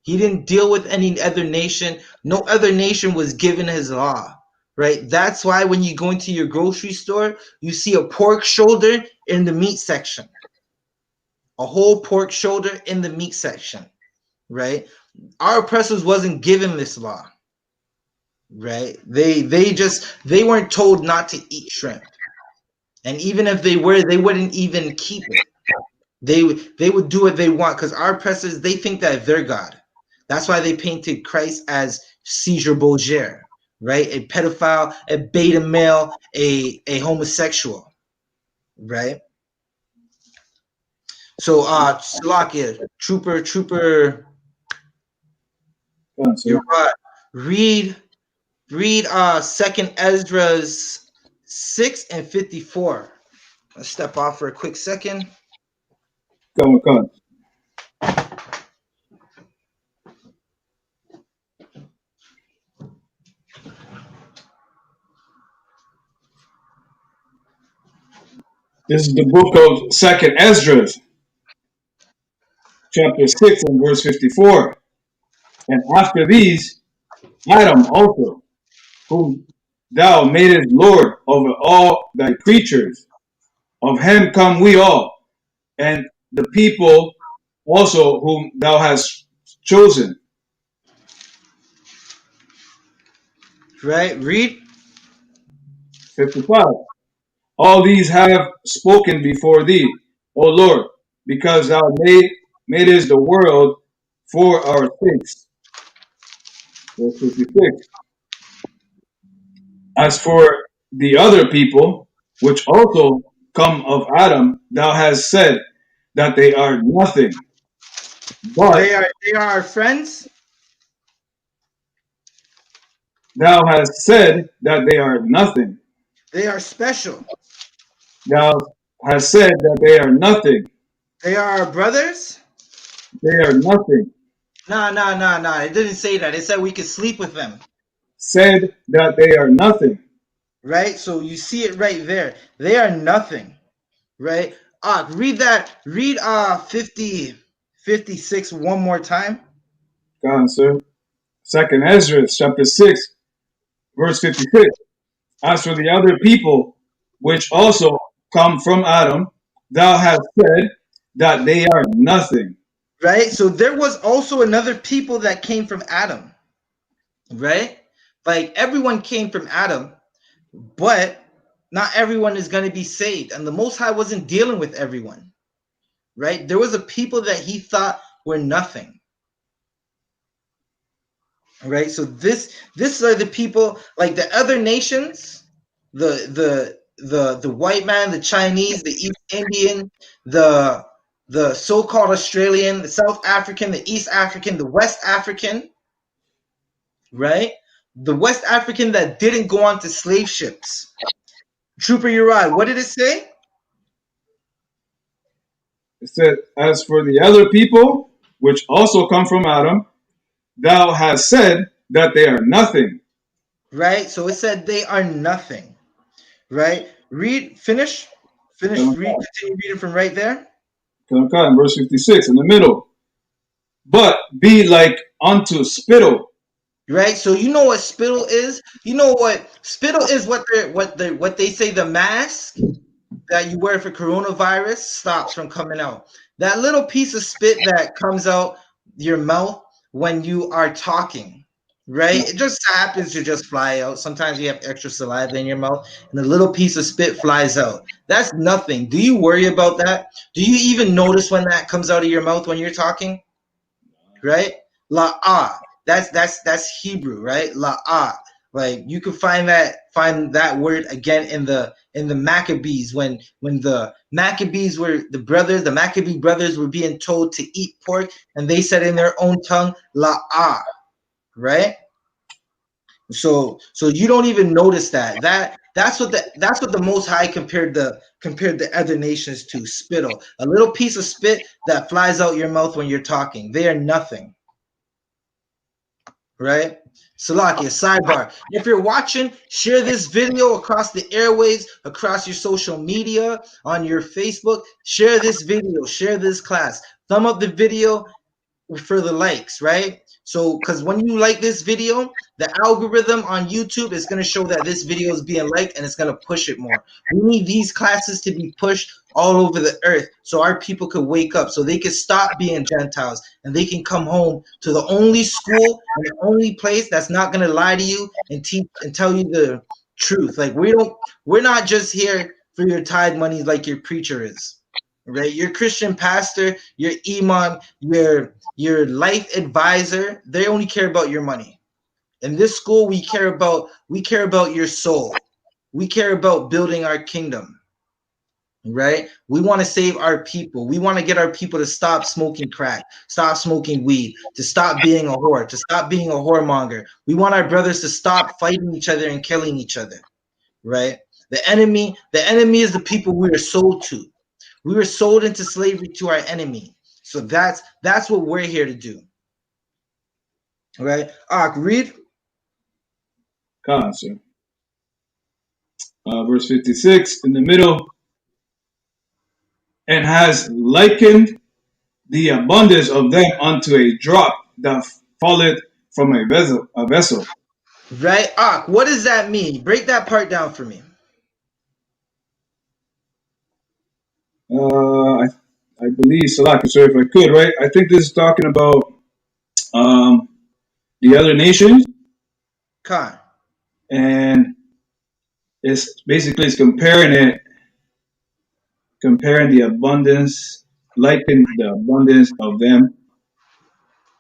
He didn't deal with any other nation. No other nation was given his law, right? That's why when you go into your grocery store, you see a pork shoulder in the meat section, a whole pork shoulder in the meat section, right? Our oppressors wasn't given this law, right? They weren't told not to eat shrimp. And even if they were, they wouldn't even keep it. They would do what they want, because our oppressors, they think that they're God. That's why they painted Christ as Caesar Borgia, right? A pedophile, a beta male, a homosexual, right? So Slovakia, trooper, you're right. Read Second Ezra's 6 and 54. Let's step off for a quick second. Come. This is the book of Second Ezra, chapter 6 and verse 54. And after these, Adam also, whom thou madest Lord over all thy creatures, of him come we all, and the people also whom thou hast chosen. Right? Read. 55. All these have spoken before thee, O Lord, because thou madest the world for our sakes. Verse 56. As for the other people, which also come of Adam, thou hast said that they are nothing, but They are our friends. thou hast said that they are nothing. They are special. Thou hast said that they are nothing. They are our brothers. They are nothing. Nah. It didn't say that. It said we could sleep with them. Said that they are nothing. Right? So you see it right there. They are nothing. Right? Read that. Read 56 one more time. Go on, sir. Second Ezra, chapter 6, verse 56. As for the other people, which also come from Adam, thou hast said that they are nothing. Right? So there was also another people that came from Adam. Right? Like everyone came from Adam, but not everyone is going to be saved. And the Most High wasn't dealing with everyone. Right? There was a people that he thought were nothing. Right? So this are the people like the other nations, the white man, the Chinese, the East Indian, the so-called Australian, the South African, the East African, the West African, right? The West African that didn't go on to slave ships. Trooper Uriah, what did it say? It said, as for the other people, which also come from Adam, thou hast said that they are nothing. Right? So it said they are nothing. Right? Finish, continue reading from right there. In verse 56, in the middle. But be like unto spittle. Right? So you know what spittle is? You know what spittle is what they say the mask that you wear for coronavirus stops from coming out. That little piece of spit that comes out your mouth when you are talking, right? It just happens to just fly out. Sometimes you have extra saliva in your mouth and a little piece of spit flies out. That's nothing. Do you worry about that? Do you even notice when that comes out of your mouth when you're talking? Right? La that's Hebrew, right? La. Like you can find that word again in the Maccabees when the Maccabees were the Maccabee brothers were being told to eat pork and they said in their own tongue la, right? So you don't even notice that's what the Most High compared the other nations to spittle, a little piece of spit that flies out your mouth when you're talking. They are nothing. Right? Salakia, sidebar. If you're watching, share this video across the airwaves, across your social media, on your Facebook. Share this video, share this class. Thumb up the video for the likes, right? So, because when you like this video, the algorithm on YouTube is going to show that this video is being liked and it's going to push it more. We need these classes to be pushed all over the earth so our people could wake up, so they could stop being Gentiles and they can come home to the only school and the only place that's not going to lie to you and teach and tell you the truth. Like we're not just here for your tithe money like your preacher is. Right, your Christian pastor, your imam, your life advisor, they only care about your money. In this school, we care about your soul. We care about building our kingdom. Right? We want to save our people. We want to get our people to stop smoking crack, stop smoking weed, to stop being a whore, to stop being a whoremonger. We want our brothers to stop fighting each other and killing each other. Right? The enemy is the people we are sold to. We were sold into slavery to our enemy. So that's what we're here to do. All right. Read. Sir. Verse 56, in the middle. And has likened the abundance of them unto a drop that falleth from a vessel. Right. What does that mean? Break that part down for me. I believe, Salaki, sir, if I could, right? I think this is talking about the other nations. Khan. And it's basically comparing the abundance, liken the abundance of them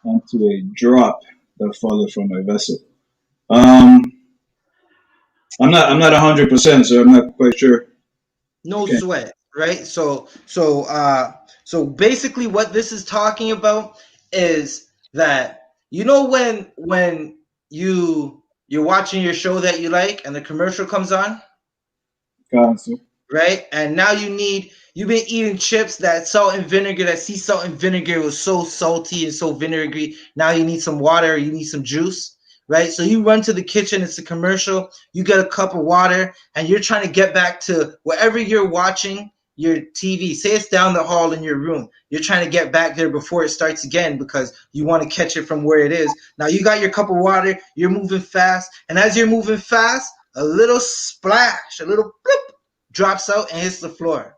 unto a drop that falleth from a vessel. I'm not 100%, so I'm not quite sure. No Okay. sweat. Right. So basically, what this is talking about is that when you're watching your show that you like and the commercial comes on. Right? And now you've been eating chips that salt and vinegar, that sea salt and vinegar was so salty and so vinegary. Now you need some water or you need some juice, right? So you run to the kitchen, it's a commercial, you get a cup of water, and you're trying to get back to wherever you're watching your TV. Say it's down the hall in your room. You're trying to get back there before it starts again because you want to catch it from where it is. Now you got your cup of water. You're moving fast, and as you're moving fast, a little splash, a little bloop, drops out and hits the floor.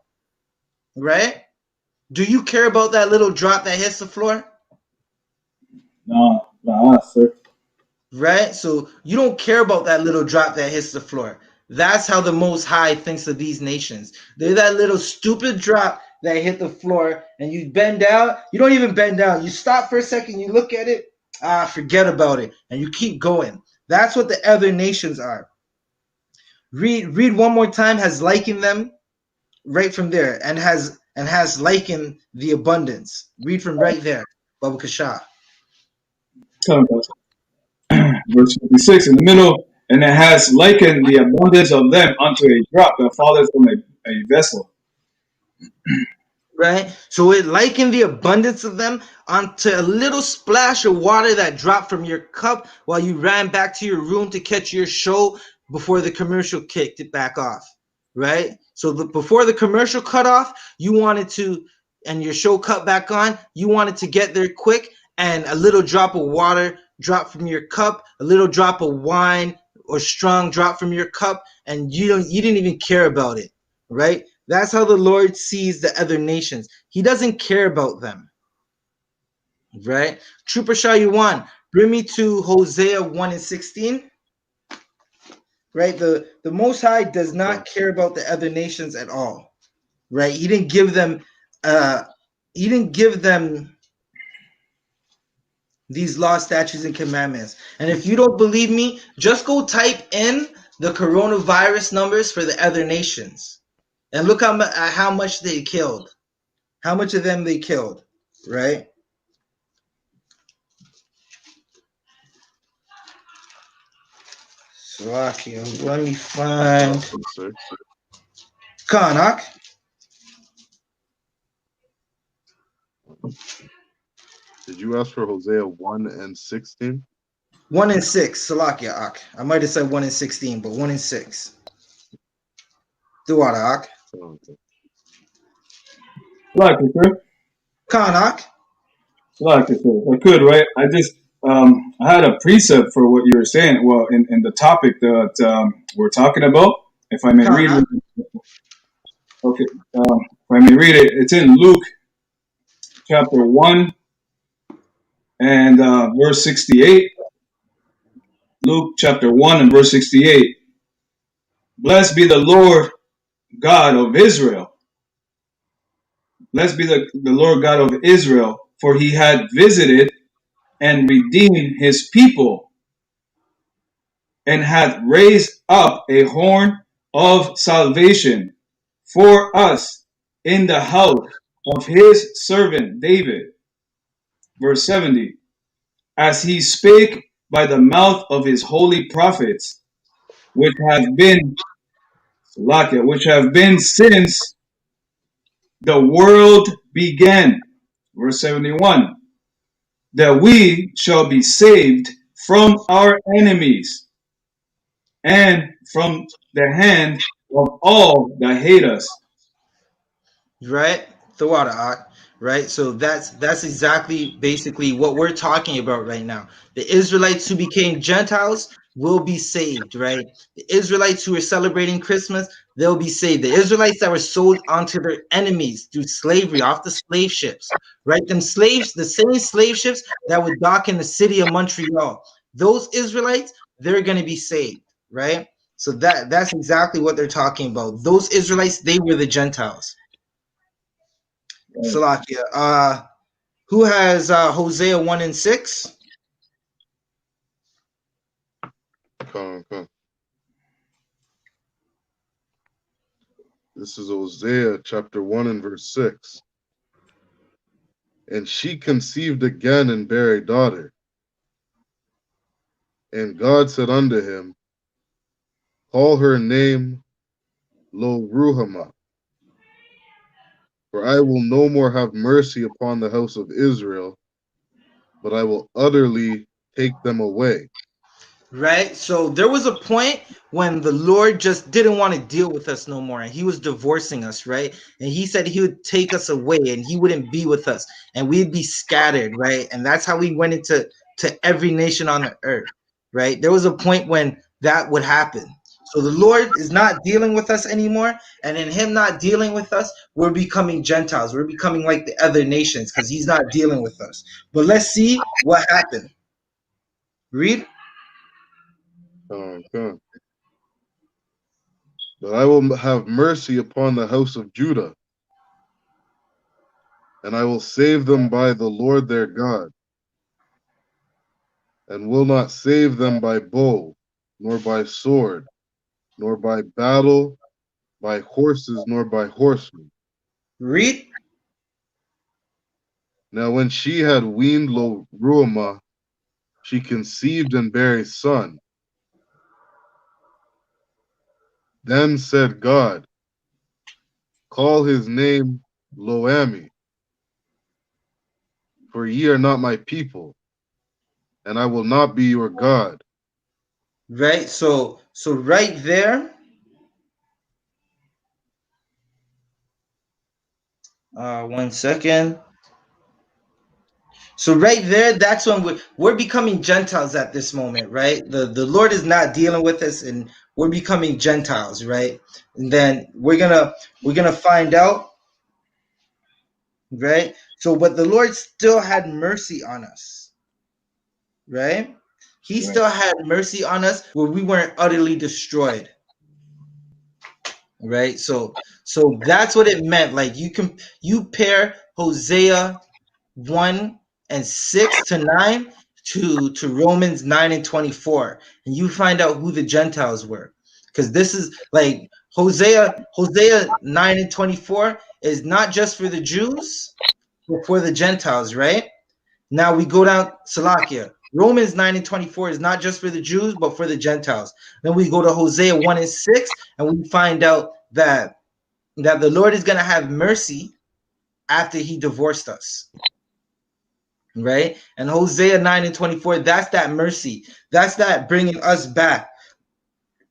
Right? Do you care about that little drop that hits the floor? Nah, sir. Right? So you don't care about that little drop that hits the floor. That's how the Most High thinks of these nations. They're that little stupid drop that hit the floor, and you bend down. You don't even bend down. You stop for a second. You look at it. Forget about it, and you keep going. That's what the other nations are. Read one more time. Has likened them right from there, and has likened the abundance. Read from right there, Baba Kasha. Tell me about it. Verse 56 in the middle, and it has likened the abundance of them unto a drop that falleth from a vessel. Right? So it likened the abundance of them onto a little splash of water that dropped from your cup while you ran back to your room to catch your show before the commercial kicked it back off. Right? So before the commercial cut off, you wanted to, and your show cut back on, you wanted to get there quick, and a little drop of water dropped from your cup, a little drop of wine or strong drop from your cup, and you didn't even care about it. Right? That's how the Lord sees the other nations. He doesn't care about them. Right? Trooper Shah, you won. Bring me to Hosea 1 and 16. Right? The Most High does not care about the other nations at all. Right? He didn't give them these laws, statutes, and commandments. And if you don't believe me, just go type in the coronavirus numbers for the other nations and look how much they killed. How much of them they killed, right? Slovakia. Let me find Kanak. Did you ask for Hosea 1 and 16? 1 and 6. Slovakia. I might have said 1 and 16, but 1 and 6. Duara. Okay. Like it, sir. Kanak. Like it, sir. I could, right? I had a precept for what you were saying. Well, in the topic that we're talking about, if I may read Kanak. it. Okay, if I may read it, it's in Luke chapter 1 and verse 68. Luke chapter 1 and verse 68. Blessed be the Lord God of Israel. Blessed be the Lord God of Israel, for he had visited and redeemed his people, and hath raised up a horn of salvation for us in the house of his servant David. Verse 70. As he spake by the mouth of his holy prophets, which have been since the world began. Verse 71. That we shall be saved from our enemies and from the hand of all that hate us. Right? Duara. Right? So that's exactly basically what we're talking about right now. The Israelites who became Gentiles will be saved, right? The Israelites who are celebrating Christmas, they'll be saved. The Israelites that were sold onto their enemies through slavery off the slave ships, right? Them slaves, the same slave ships that would dock in the city of Montreal. Those Israelites, they're going to be saved, right? So that's exactly what they're talking about. Those Israelites, they were the Gentiles. Salakia. Who has Hosea 1 and 6? Come. This is Hosea chapter 1 and verse 6. And she conceived again and bare a daughter. And God said unto him, call her name Lo Ruhamah, for I will no more have mercy upon the house of Israel, but I will utterly take them away. right? So there was a point when the Lord just didn't want to deal with us no more, and He was divorcing us, right? And He said He would take us away, and He wouldn't be with us, and we'd be scattered, right? And that's how we went into every nation on the earth, right? There was a point when that would happen. So the Lord is not dealing with us anymore, and in Him not dealing with us, we're becoming Gentiles. We're becoming like the other nations because He's not dealing with us. But let's see what happened. Read. Come. But I will have mercy upon the house of Judah, and I will save them by the Lord their God, and will not save them by bow, nor by sword, nor by battle, by horses, nor by horsemen. Read. Now when she had weaned Lo Ruhamah, she conceived and bare a son. Then said God, call his name Loami, for ye are not my people, and I will not be your God. Right. So right there, 1 second. So right there, that's when we're becoming Gentiles at this moment, right? The Lord is not dealing with us, and we're becoming Gentiles, right? And then we're gonna find out, right? So, but the Lord still had mercy on us, right? He Right. still had mercy on us where we weren't utterly destroyed, right? So that's what it meant. Like you pair Hosea 1:6 to 9 to Romans 9:24, and you find out who the Gentiles were. Because this is like Hosea 9:24 is not just for the Jews, but for the Gentiles, right? Now we go down Salakia. Romans 9:24 is not just for the Jews, but for the Gentiles. Then we go to Hosea 1:6, and we find out that the Lord is going to have mercy after He divorced us, right? And Hosea 9:24, that's that mercy. That's that bringing us back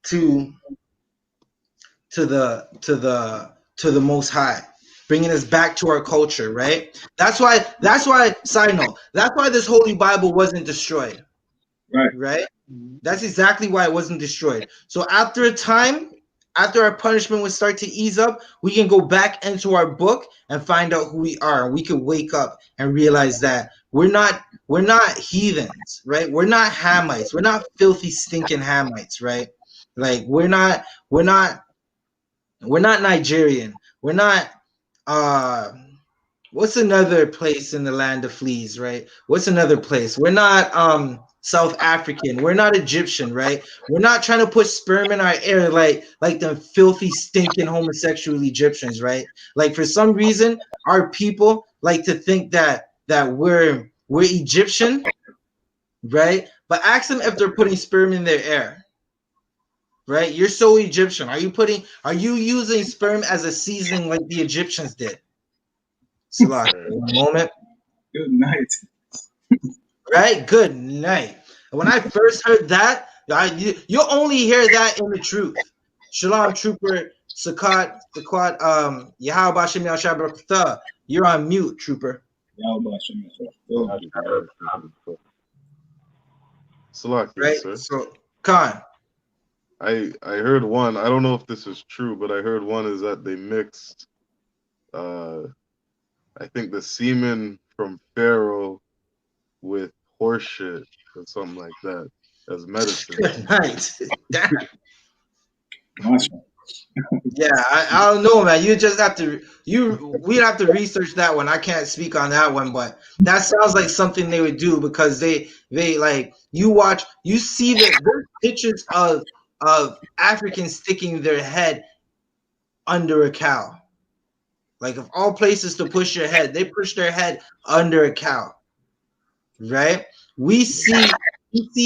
to the Most High, bringing us back to our culture, right? That's why. Side note. That's why this Holy Bible wasn't destroyed, Right. right? That's exactly why it wasn't destroyed. So after a time, after our punishment would start to ease up, we can go back into our book and find out who we are. And we can wake up and realize that we're not heathens, right? We're not Hamites. We're not filthy, stinking Hamites, right? Like we're not Nigerian. We're not what's another place in the land of fleas, right? What's another place? We're not South African. We're not Egyptian, right? We're not trying to put sperm in our air like the filthy, stinking homosexual Egyptians, right? Like for some reason, our people like to think that we're Egyptian, right? But ask them if they're putting sperm in their air. Right? You're so Egyptian. Are you using sperm as a seasoning like the Egyptians did? Salah, one moment. Good night. Right? Good night. When I first heard that, you'll only hear that in the truth. Shalom, Trooper, Sakat, Yahweh Bashem Yahshua. You're on mute, Trooper. Salakia, Right? sir. So, Khan. I heard one. I don't know if this is true, but I heard one is that they mixed I think the semen from Pharaoh with horse shit or something like that as medicine. Good night. Damn. Masha. Yeah, I don't know, man. You just have to we have to research that one. I can't speak on that one, but that sounds like something they would do because they like you see that there's pictures of Africans sticking their head under a cow. Like of all places to push your head, they push their head under a cow, right? We see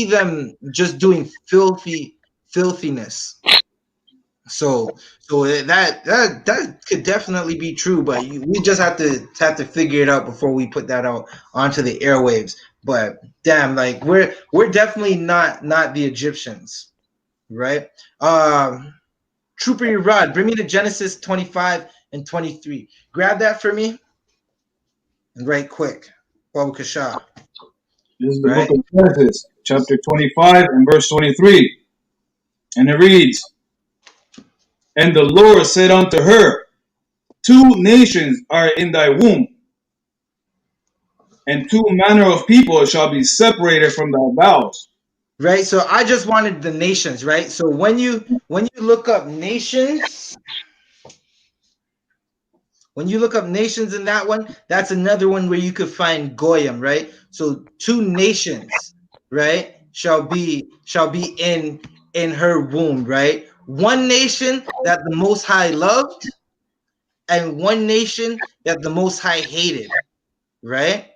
them just doing filthiness. So that could definitely be true, but we just have to figure it out before we put that out onto the airwaves. But damn, like we're definitely not the Egyptians, right? Trooper Rod, bring me to Genesis 25 and 23. Grab that for me, and right quick, Baba Kasha, This is the book right? of Genesis, chapter 25 and verse 23. And it reads, And the Lord said unto her, Two nations are in thy womb, and two manner of people shall be separated from thy bowels. Right. So I just wanted the nations, right? So when you look up nations, when you look up nations in that one, that's another one where you could find Goyim, right? So two nations, right, shall be in her womb, right? One nation that the Most High loved, and one nation that the Most High hated, right?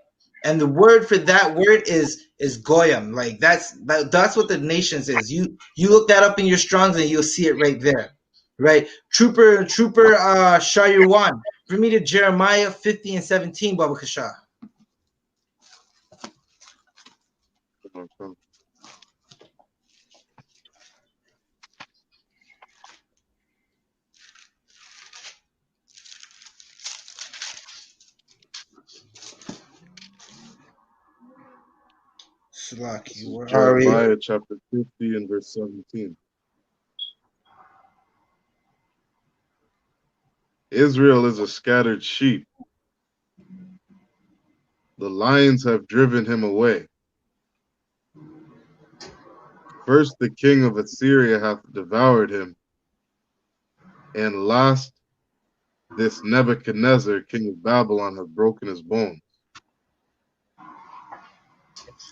And the word for that word is goyim. Like that's what the nations is. You look that up in your Strongs and you'll see it right there, right? Trooper Shayirwan. Bring me to Jeremiah 50 and 17, Baba Kasha. This Slaki, is where are we? Jeremiah chapter 50 and verse 17. Israel is a scattered sheep. The lions have driven him away. First the king of Assyria hath devoured him, and last this Nebuchadnezzar, king of Babylon, hath broken his bones.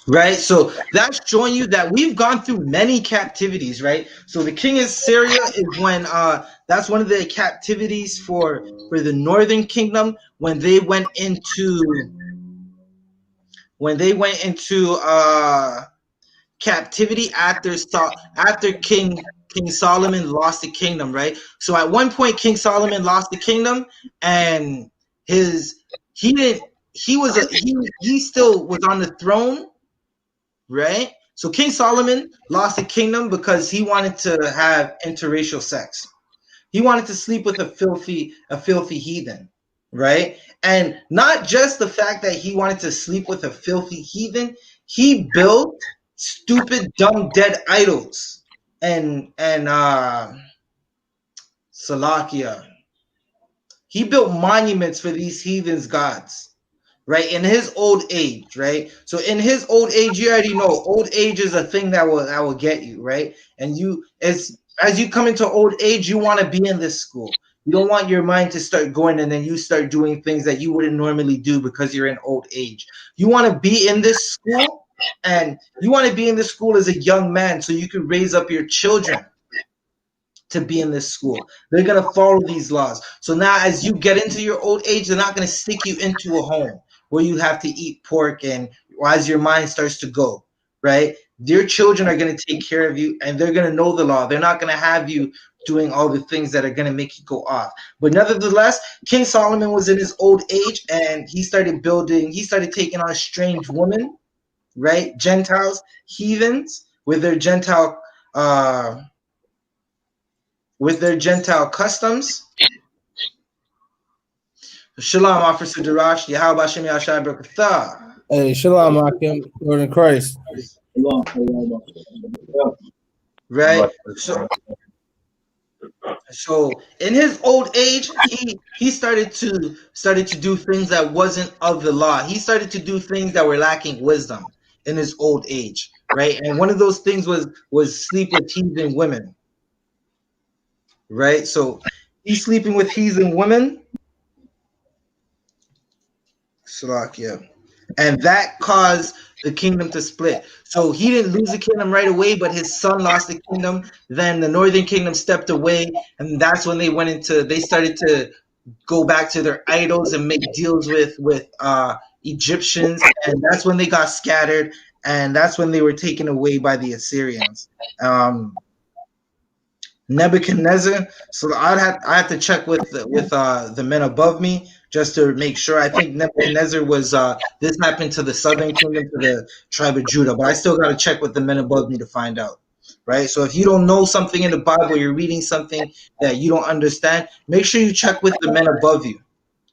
Right, so that's showing you that we've gone through many captivities, right? So the king of Syria is when that's one of the captivities for the northern kingdom when they went into captivity after King Solomon lost the kingdom, right? So at one point King Solomon lost the kingdom, and his he didn't he was a he still was on the throne, right? So King Solomon lost the kingdom because he wanted to have interracial sex. He wanted to sleep with a filthy heathen, right? And not just the fact that he wanted to sleep with a filthy heathen, he built stupid, dumb, dead idols and Salakia. He built monuments for these heathens' gods, right? In his old age, right? So in his old age, you already know old age is a thing that will get you, right? And you as you come into old age, you want to be in this school. You don't want your mind to start going and then you start doing things that you wouldn't normally do because you're in old age. You want to be in this school, and you want to be in this school as a young man so you can raise up your children to be in this school. They're going to follow these laws. So now as you get into your old age, they're not going to stick you into a home where you have to eat pork and as your mind starts to go, right? Your children are going to take care of you and they're going to know the law. They're not going to have you doing all the things that are going to make you go off. But nevertheless, King Solomon was in his old age and he started taking on strange women, right? Gentiles, heathens uh with their Gentile customs. Shalom, Officer Darash. Yahweh Shem Yashai Barakatah. Hey, Shalom, Akim, Lord in Christ. Right? So in his old age, he started to do things that wasn't of the law. He started to do things that were lacking wisdom in his old age, right? And one of those things was sleep with heathen women, right? So he's sleeping with heathen women. Salakia. And that caused the kingdom to split. So he didn't lose the kingdom right away, but his son lost the kingdom. Then the northern kingdom stepped away, and that's when they started to go back to their idols and make deals with Egyptians, and that's when they got scattered, and that's when they were taken away by the Assyrians. Nebuchadnezzar. So I had to check with the men above me just to make sure. I think Nebuchadnezzar was this happened to the southern kingdom, to the tribe of Judah, but I still got to check with the men above me to find out. Right. So if you don't know something in the Bible, you're reading something that you don't understand, make sure you check with the men above you.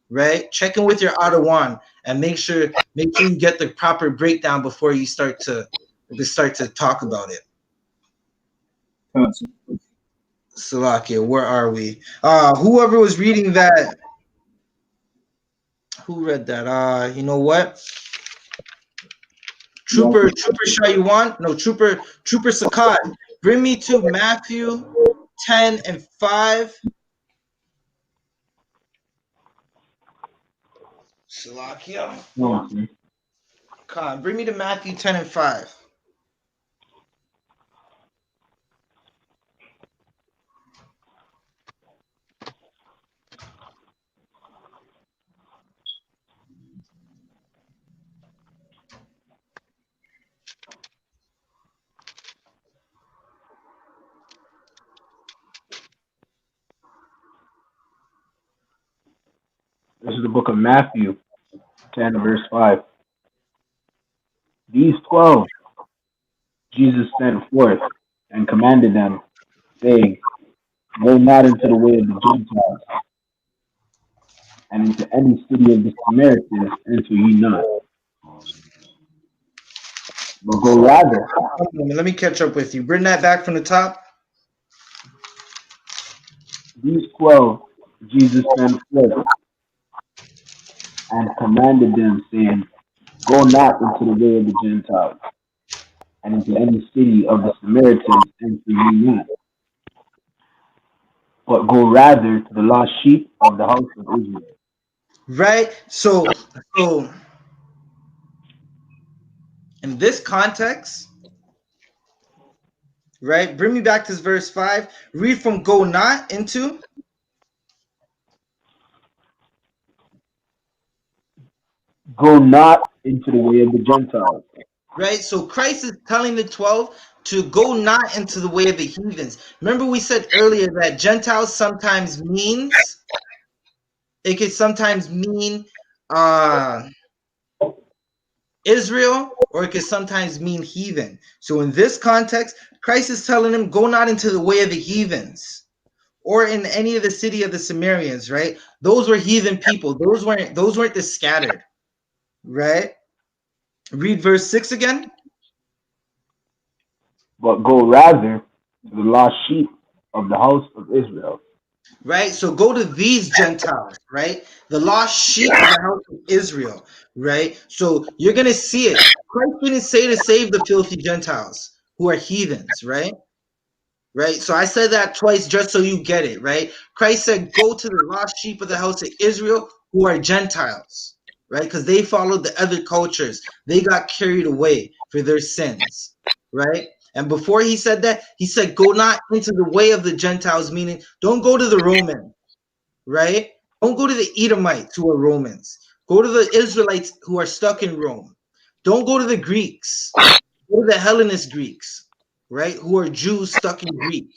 Right. Check in with your Adawan and make sure you get the proper breakdown before you start to talk about it. Salakia, where are we? Whoever was reading that, who read that? You know what? Trooper Shayuan? No, Trooper Sakai. Bring me to Matthew 10 and 5. Salakia. Bring me to Matthew 10 and 5. This is the book of Matthew, 10, verse 5. These 12 Jesus sent forth and commanded them, saying, go not into the way of the Gentiles, and into any city of the Samaritans enter ye not, but go rather. Let me catch up with you. Bring that back from the top. These 12 Jesus sent forth and commanded them, saying, go not into the way of the Gentiles, and into any city of the Samaritans enter ye not, but go rather to the lost sheep of the house of Israel. Right? So in this context, right? Bring me back to verse 5. Read from go not into. Go not into the way of the Gentiles. Right? So Christ is telling the 12 to go not into the way of the heathens. Remember we said earlier that Gentiles sometimes means, it could sometimes mean Israel, or it could sometimes mean heathen. So in this context, Christ is telling them, go not into the way of the heathens, or in any of the city of the Samaritans, right? Those were heathen people. Those weren't the scattered, right? Read verse 6 again. But go rather to the lost sheep of the house of Israel. Right? So go to these Gentiles, right? The lost sheep of the house of Israel, right? So you're going to see it. Christ didn't say to save the filthy Gentiles who are heathens, right? Right? So I said that twice just so you get it, right? Christ said, go to the lost sheep of the house of Israel who are Gentiles, right? Because they followed the other cultures. They got carried away for their sins, right? And before he said that, he said, go not into the way of the Gentiles, meaning don't go to the Roman, right? Don't go to the Edomites who are Romans. Go to the Israelites who are stuck in Rome. Don't go to the Greeks. Go to the Hellenist Greeks, right? Who are Jews stuck in Greek,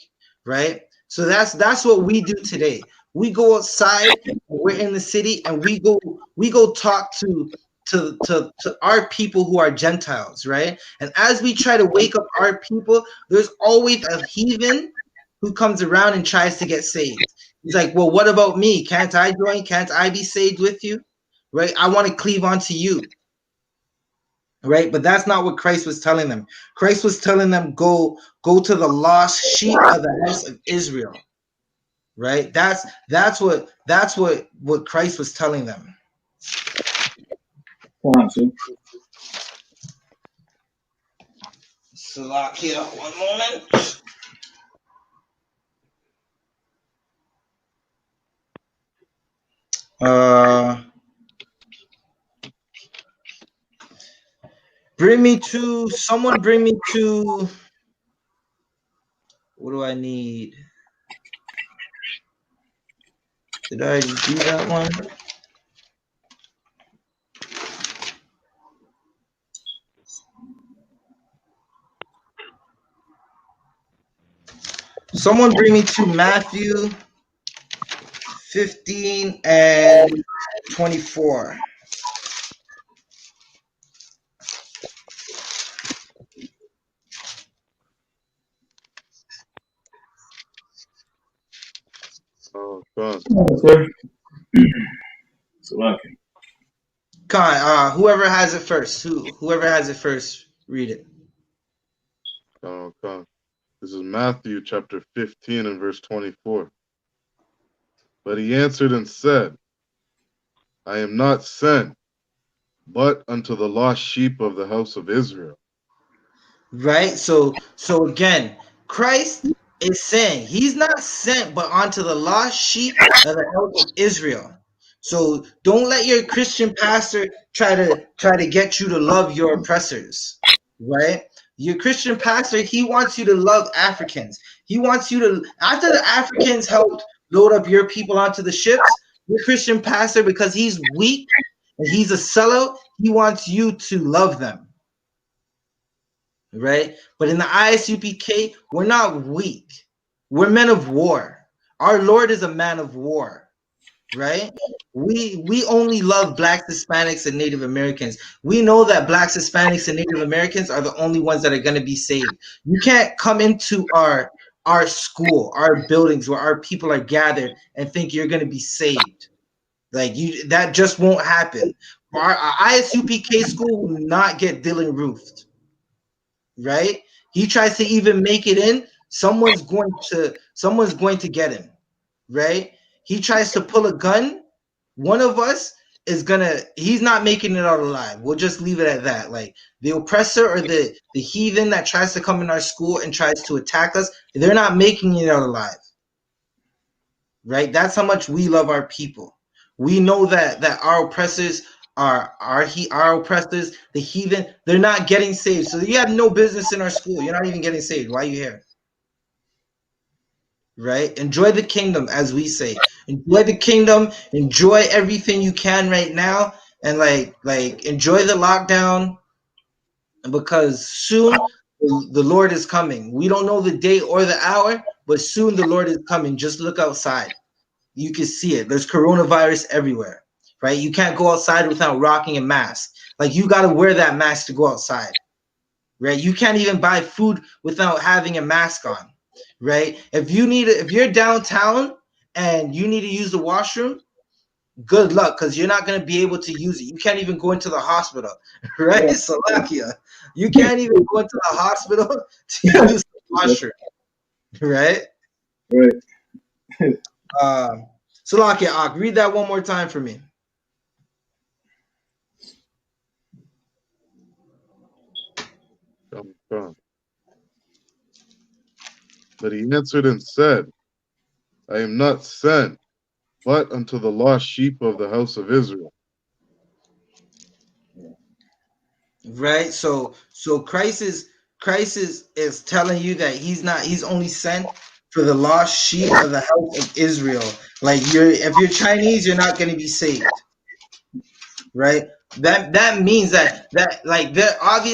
right? So that's what we do today. We go outside, we're in the city, and we go talk to our people who are Gentiles, right? And as we try to wake up our people, there's always a heathen who comes around and tries to get saved. He's like, well, what about me? Can't I join? Can't I be saved with you? Right? I want to cleave onto you. Right? But that's not what Christ was telling them. Christ was telling them, go to the lost sheep of the house of Israel. Right? That's what Christ was telling them. Salakia, one moment. Bring me to what do I need? Did I already do that one? Someone bring me to Matthew 15 and 24. Oh, God. Okay. Salakia. Whoever has it first. Whoever has it first, read it. Oh, God. This is Matthew chapter 15 and verse 24. But he answered and said, I am not sent, but unto the lost sheep of the house of Israel. Right? So again, Christ is saying he's not sent but onto the lost sheep of the house of Israel. So don't let your Christian pastor try to get you to love your oppressors. Right? Your Christian pastor, he wants you to love Africans. He wants you to, after the Africans helped load up your people onto the ships, your Christian pastor, because he's weak and he's a sellout, he wants you to love them. Right? But in the I.S.U.P.K, we're not weak. We're men of war. Our Lord is a man of war, right? We only love blacks, Hispanics, and Native Americans. We know that blacks, Hispanics, and Native Americans are the only ones that are going to be saved. You can't come into our school, our buildings where our people are gathered and think you're going to be saved. Like that just won't happen. Our I.S.U.P.K school will not get Dylan roofed. Right? He tries to even make it in, someone's going to get him. Right? He tries to pull a gun, one of us he's not making it out alive. We'll just leave it at that. Like the oppressor or the heathen that tries to come in our school and tries to attack us, they're not making it out alive. Right? That's how much we love our people. We know that our oppressors our oppressors, the heathen, they're not getting saved. So you have no business in our school. You're not even getting saved. Why are you here? Right? Enjoy the kingdom, as we say. Enjoy the kingdom. Enjoy everything you can right now, and like enjoy the lockdown, because soon the Lord is coming. We don't know the day or the hour, but soon the Lord is coming. Just look outside. You can see it. There's coronavirus everywhere, right? You can't go outside without rocking a mask. Like you got to wear that mask to go outside, right? You can't even buy food without having a mask on, right? If you're downtown and you need to use the washroom, good luck, because you're not going to be able to use it. You can't even go into the hospital, right? Slovakia, you can't even go into the hospital to use the washroom, right? Right. Slovakia, read that one more time for me. God. But he answered and said, I am not sent, but unto the lost sheep of the house of Israel. Right? So Christ is telling you that he's only sent for the lost sheep of the house of Israel. Like if you're Chinese, you're not going to be saved. Right? That means that like there are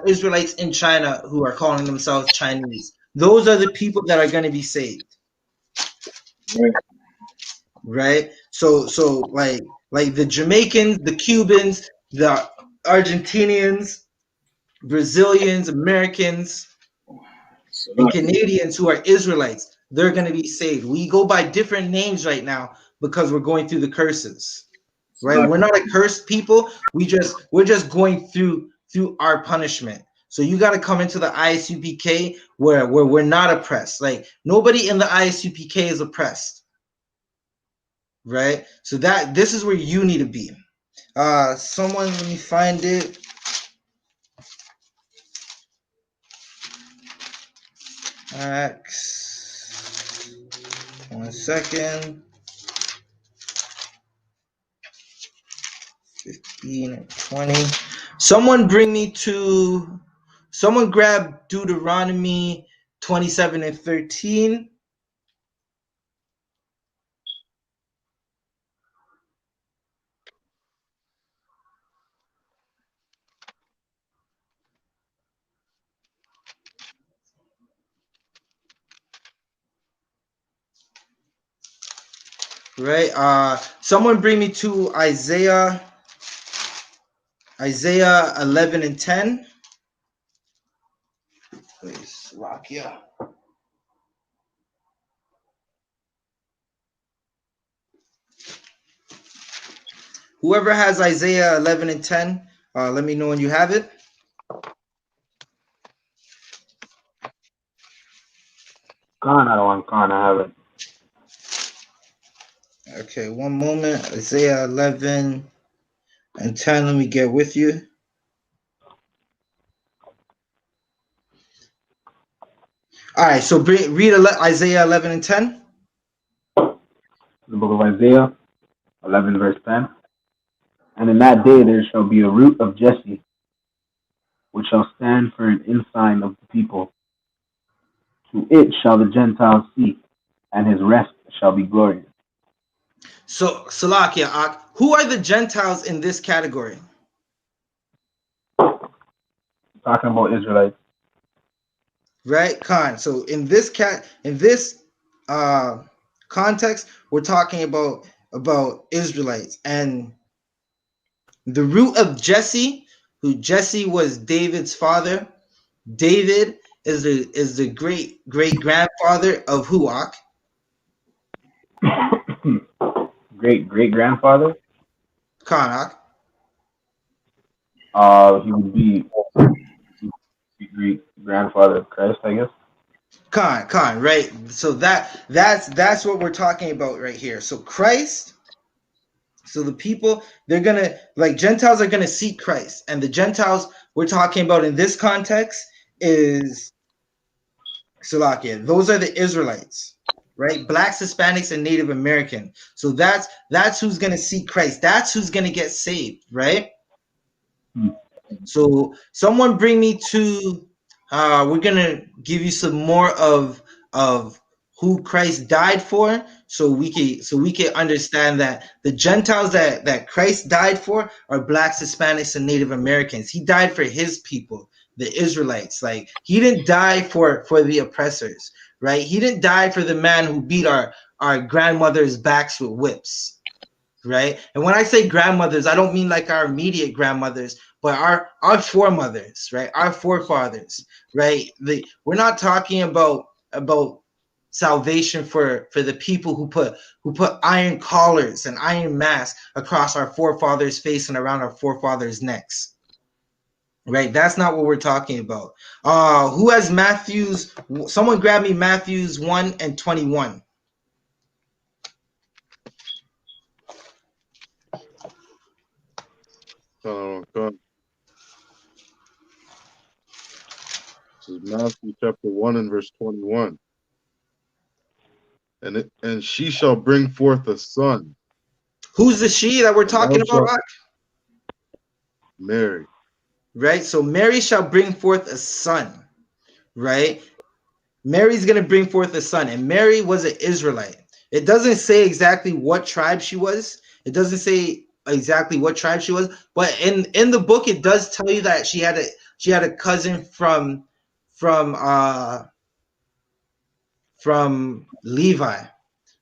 Israelites in China who are calling themselves Chinese. Those are the people that are going to be saved. Right. Right? So like the Jamaicans, the Cubans, the Argentinians, Brazilians, Americans, and Salakia. Canadians who are Israelites, they're going to be saved. We go by different names right now because we're going through the curses. Right? We're Salakia. not a cursed people. We're just going through our punishment. So you got to come into the I.S.U.P.K where we're not oppressed. Like nobody in the I.S.U.P.K is oppressed. Right? So this is where you need to be. Someone, let me find it. Acts. 1 second. 15 and 20. Someone grab Deuteronomy 27 and 13. right? Someone bring me to Isaiah 11 and 10. Please, Lakia. Whoever has Isaiah 11 and 10, let me know when you have it. Khan, I don't want Khan. I have it. Okay, one moment. Isaiah 11 and 10. Let me get with you. All right, so read Isaiah 11 and 10. The book of Isaiah, 11 verse 10. And in that day there shall be a root of Jesse, which shall stand for an ensign of the people. To it shall the Gentiles seek, and his rest shall be glorious. So, Salakia, who are the Gentiles in this category? Talking about Israelites. Right, Khan. So in this context, we're talking about Israelites and the root of Jesse, who Jesse was David's father. David is the great grandfather of Huak. Great great grandfather. Khan. He would be great grandfather of Christ, I guess. Khan, right? So that's what we're talking about right here. So Christ, so the people, they're gonna, like, Gentiles are gonna seek Christ, and the Gentiles we're talking about in this context is Salakia. Those are the Israelites, right? Blacks, Hispanics, and Native American. So that's who's gonna seek Christ. That's who's gonna get saved, right? Hmm. So someone bring me to we're gonna give you some more of who Christ died for, so we can understand that the Gentiles that Christ died for are blacks, Hispanics, and Native Americans. He died for his people, the Israelites. Like, he didn't die for the oppressors, right? He didn't die for the man who beat our grandmothers' backs with whips. Right. And when I say grandmothers, I don't mean like our immediate grandmothers, but our foremothers, right? Our forefathers, right? We're not talking about salvation for the people who put iron collars and iron masks across our forefathers' face and around our forefathers' necks. Right? That's not what we're talking about. Who has Matthew's? Someone grab me Matthew's 1 and 21. This is Matthew chapter 1 and verse 21. And she shall bring forth a son, Who's the she that we're and thou talking about? shalt marry. Right? So Mary shall bring forth a son, right? Mary's going to bring forth a son, and Mary was an Israelite. It doesn't say exactly what tribe she was. It doesn't say exactly what tribe she was, but in the book it does tell you that she had a cousin from Levi.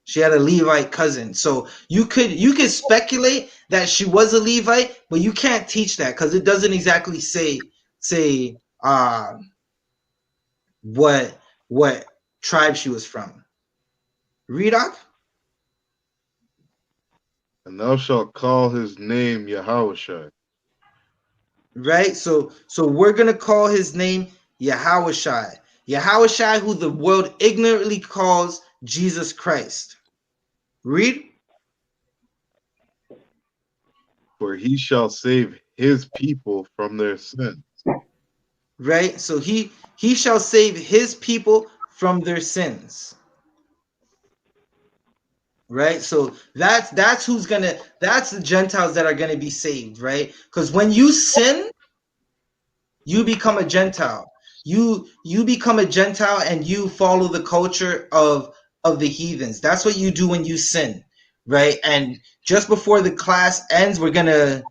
She had a Levite cousin. So you could speculate that she was a Levite, but you can't teach that because it doesn't exactly say what tribe she was from. Redak? And thou shalt call his name Yahushua. Right? So we're gonna call his name Yahushai. Yahushai, who the world ignorantly calls Jesus Christ. Read. For he shall save his people from their sins. Right? So he shall save his people from their sins. Right? So that's the Gentiles that are gonna be saved, right? Because when you sin, you become a Gentile. You become a Gentile and you follow the culture of the heathens. That's what you do when you sin, right? And just before the class ends, we're gonna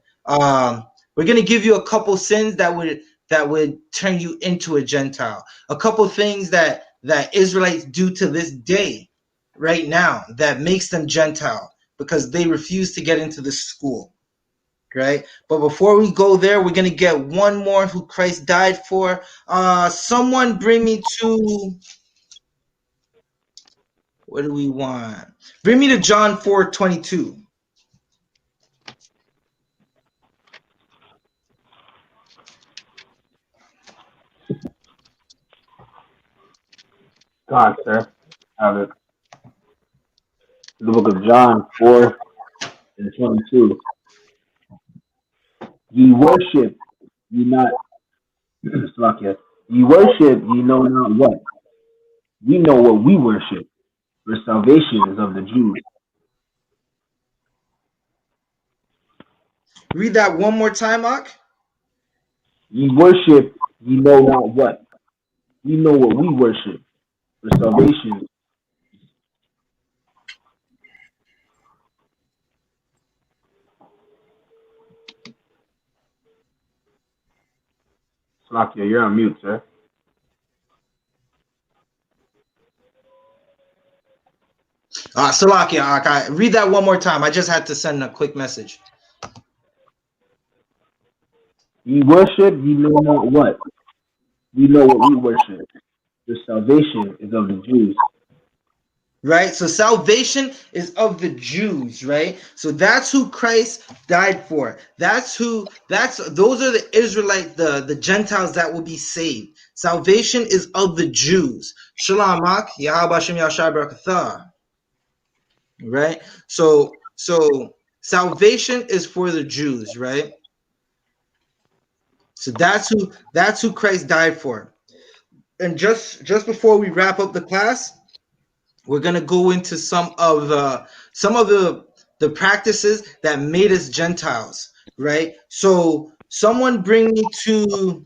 give you a couple sins that would turn you into a Gentile. A couple things that Israelites do to this day, right now, that makes them Gentile. because they refuse to get into the school, right? But before we go there, we're going to get one more who Christ died for. Someone bring me to, what do we want? Bring me to John 4:22. God, sir. Have it. The book of John 4:22. Ye worship, ye not, Slakia. Ye worship, ye know not what. We know what we worship, for salvation is of the Jews. Read that one more time, Ak. Ye worship, ye know not what. We know what we worship, for salvation. Slakia, you're on mute, sir. Salakia, Ak, read that one more time. I just had to send a quick message. Ye worship, ye know not what. We know what we worship, for salvation is of the Jews. Right, so salvation is of the Jews, right? So that's who Christ died for. Those are the Israelites, the Gentiles that will be saved. Salvation is of the Jews. Shalom, Ak, Yahweh Shem Yahshai Barakatah. Right, so salvation is for the Jews, right? So that's who Christ died for. And just before we wrap up the class, we're gonna go into some of the practices that made us Gentiles, right? So someone bring me to,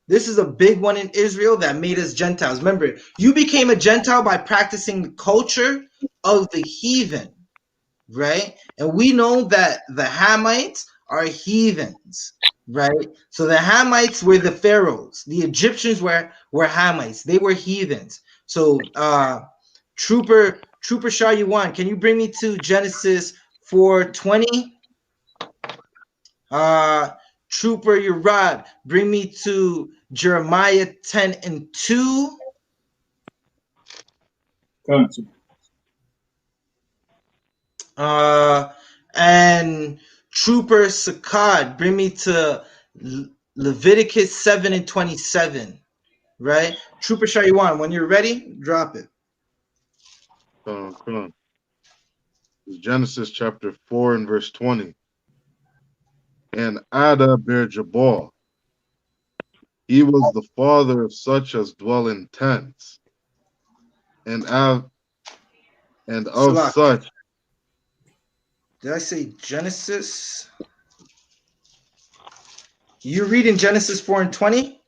this is a big one in Israel that made us Gentiles. Remember, you became a Gentile by practicing the culture of the heathen, right? And we know that the Hamites are heathens, right? So the Hamites were the pharaohs. The Egyptians were Hamites. They were heathens. So Trooper Shah-Yuan, can you bring me to Genesis 4:20? Trooper Urad, bring me to Jeremiah 10:2. Country. And Trooper Sakad, bring me to Leviticus 7:27. Right? Trooper Shah-Yuan, when you're ready, drop it. Come on. It's Genesis chapter 4 and verse 20. And Ada bare Jabal. He was the father of such as dwell in tents, and of Salak. such. Did I say Genesis? You reading Genesis 4:20?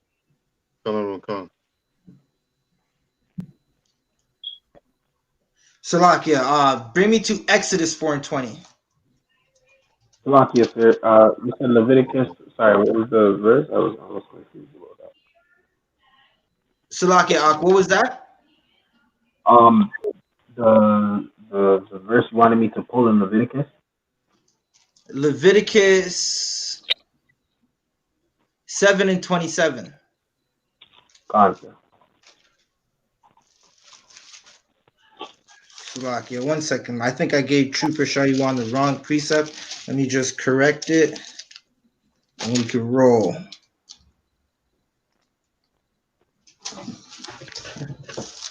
Come. Salak, yeah. Bring me to Exodus 4:20. Slakia, sir. You said Leviticus. Sorry, what was the verse? I was confused about that. Salak, yeah. What was that? The verse you wanted me to pull in Leviticus. Leviticus 7:27. God, sir. Slovakia. 1 second. I think I gave Trooper Shah-Yuan the wrong precept. Let me just correct it, and we can roll.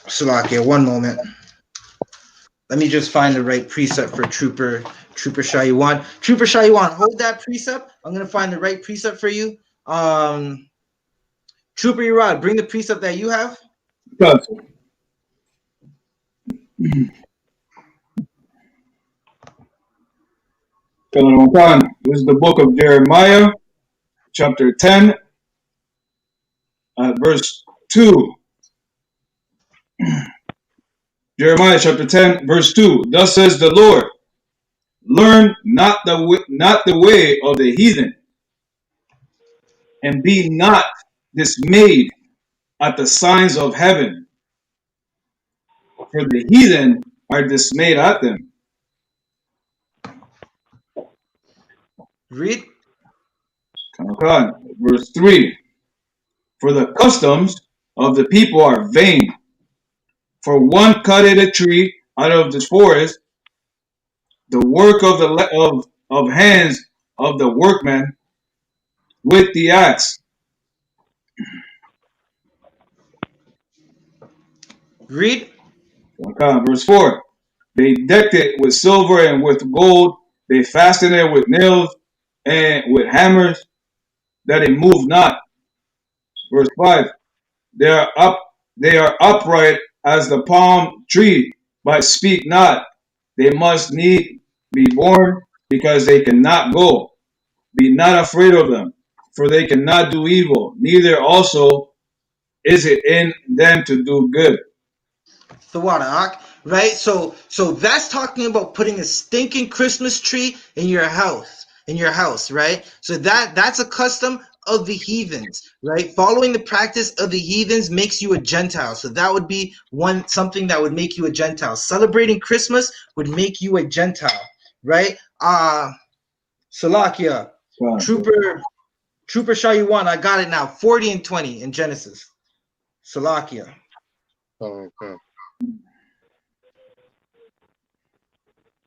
Slovakia. 1 moment. Let me just find the right precept for Trooper Shah-Yuan. Trooper Shah-Yuan, hold that precept. I'm gonna find the right precept for you. Trooper Urad, bring the precept that you have. Country. This is the book of Jeremiah, chapter 10, verse 2. Jeremiah chapter 10, verse 2. Thus says the Lord, learn not the way of the heathen, and be not dismayed at the signs of heaven, for the heathen are dismayed at them. Read. Okay. Verse 3. For the customs of the people are vain. For one cutteth a tree out of the forest, the work of of hands of the workman with the axe. Read. Okay. Verse 4. They decked it with silver and with gold. They fastened it with nails and with hammers, that it move not. Verse 5. They are up they are upright as the palm tree, but speak not. They must need be born, because they cannot go. Be not afraid of them, for they cannot do evil, neither also is it in them to do good. The water, right? So that's talking about putting a stinking Christmas tree in your house, right? So that's a custom of the heathens, right? Following the practice of the heathens makes you a Gentile. So that would be something that would make you a Gentile. Celebrating Christmas would make you a Gentile, right? Salakia, Trooper Shayuan, I got it now. 40 and 20 in Genesis. Salakia. Okay.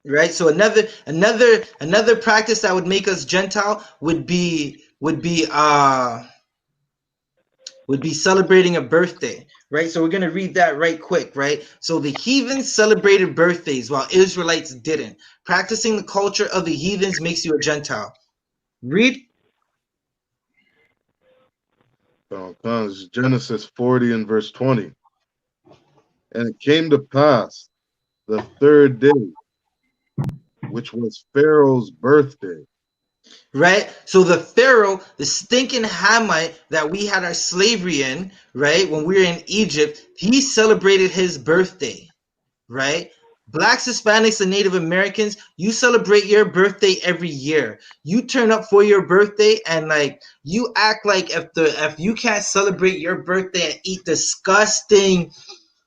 Right, so another practice that would make us Gentile would be celebrating a birthday, right? So we're gonna read that right quick, right? So the heathens celebrated birthdays while Israelites didn't. Practicing the culture of the heathens makes you a Gentile. Read. Okay. This is Genesis 40 and verse 20. And it came to pass the third day, which was Pharaoh's birthday. Right, so the Pharaoh, the stinking Hamite that we had our slavery in, right, when we were in Egypt, he celebrated his birthday, right? Blacks, Hispanics, and Native Americans, you celebrate your birthday every year. You turn up for your birthday and like you act like if you can't celebrate your birthday and eat disgusting,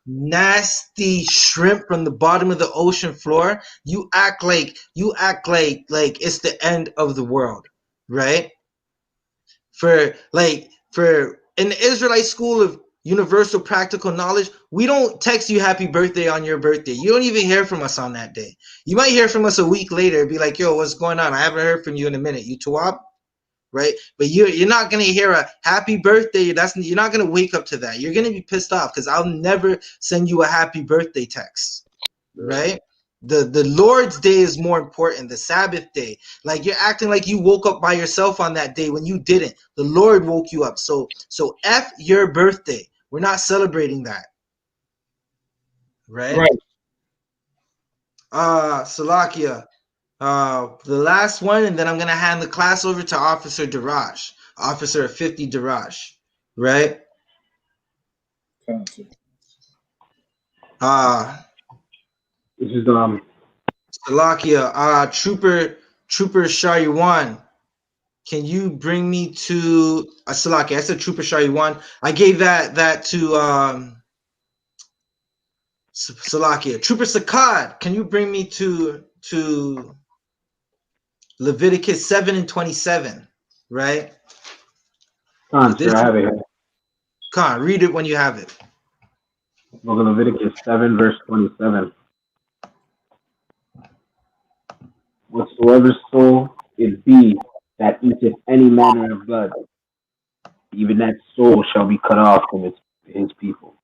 nasty shrimp from the bottom of the ocean floor, you act like it's the end of the world, right? For in the Israelite school of universal practical knowledge, we don't text you happy birthday on your birthday. You don't even hear from us on that day. You might hear from us a week later, be like, yo, what's going on? I haven't heard from you in a minute. You Tawab? Right? But you're not gonna hear a happy birthday. You're not gonna wake up to that. You're gonna be pissed off because I'll never send you a happy birthday text. Right? The Lord's day is more important, the Sabbath day. Like you're acting like you woke up by yourself on that day when you didn't. The Lord woke you up. So F your birthday. We're not celebrating that. Right? Right. Salakia. The last one, and then I'm gonna hand the class over to Officer Daraj, Officer 50 Daraj. Right? This is Salakia, Trooper Shayuan. Can you bring me to Salakia? I said Trooper Shayuan. I gave that to Salakia. Trooper Sakad, can you bring me to Leviticus 7 and 27? Right? sir, I have it here. Khan, read it when you have it. Book of Leviticus 7, verse 27. Whatsoever soul it be that eateth any manner of blood, even that soul shall be cut off from his people.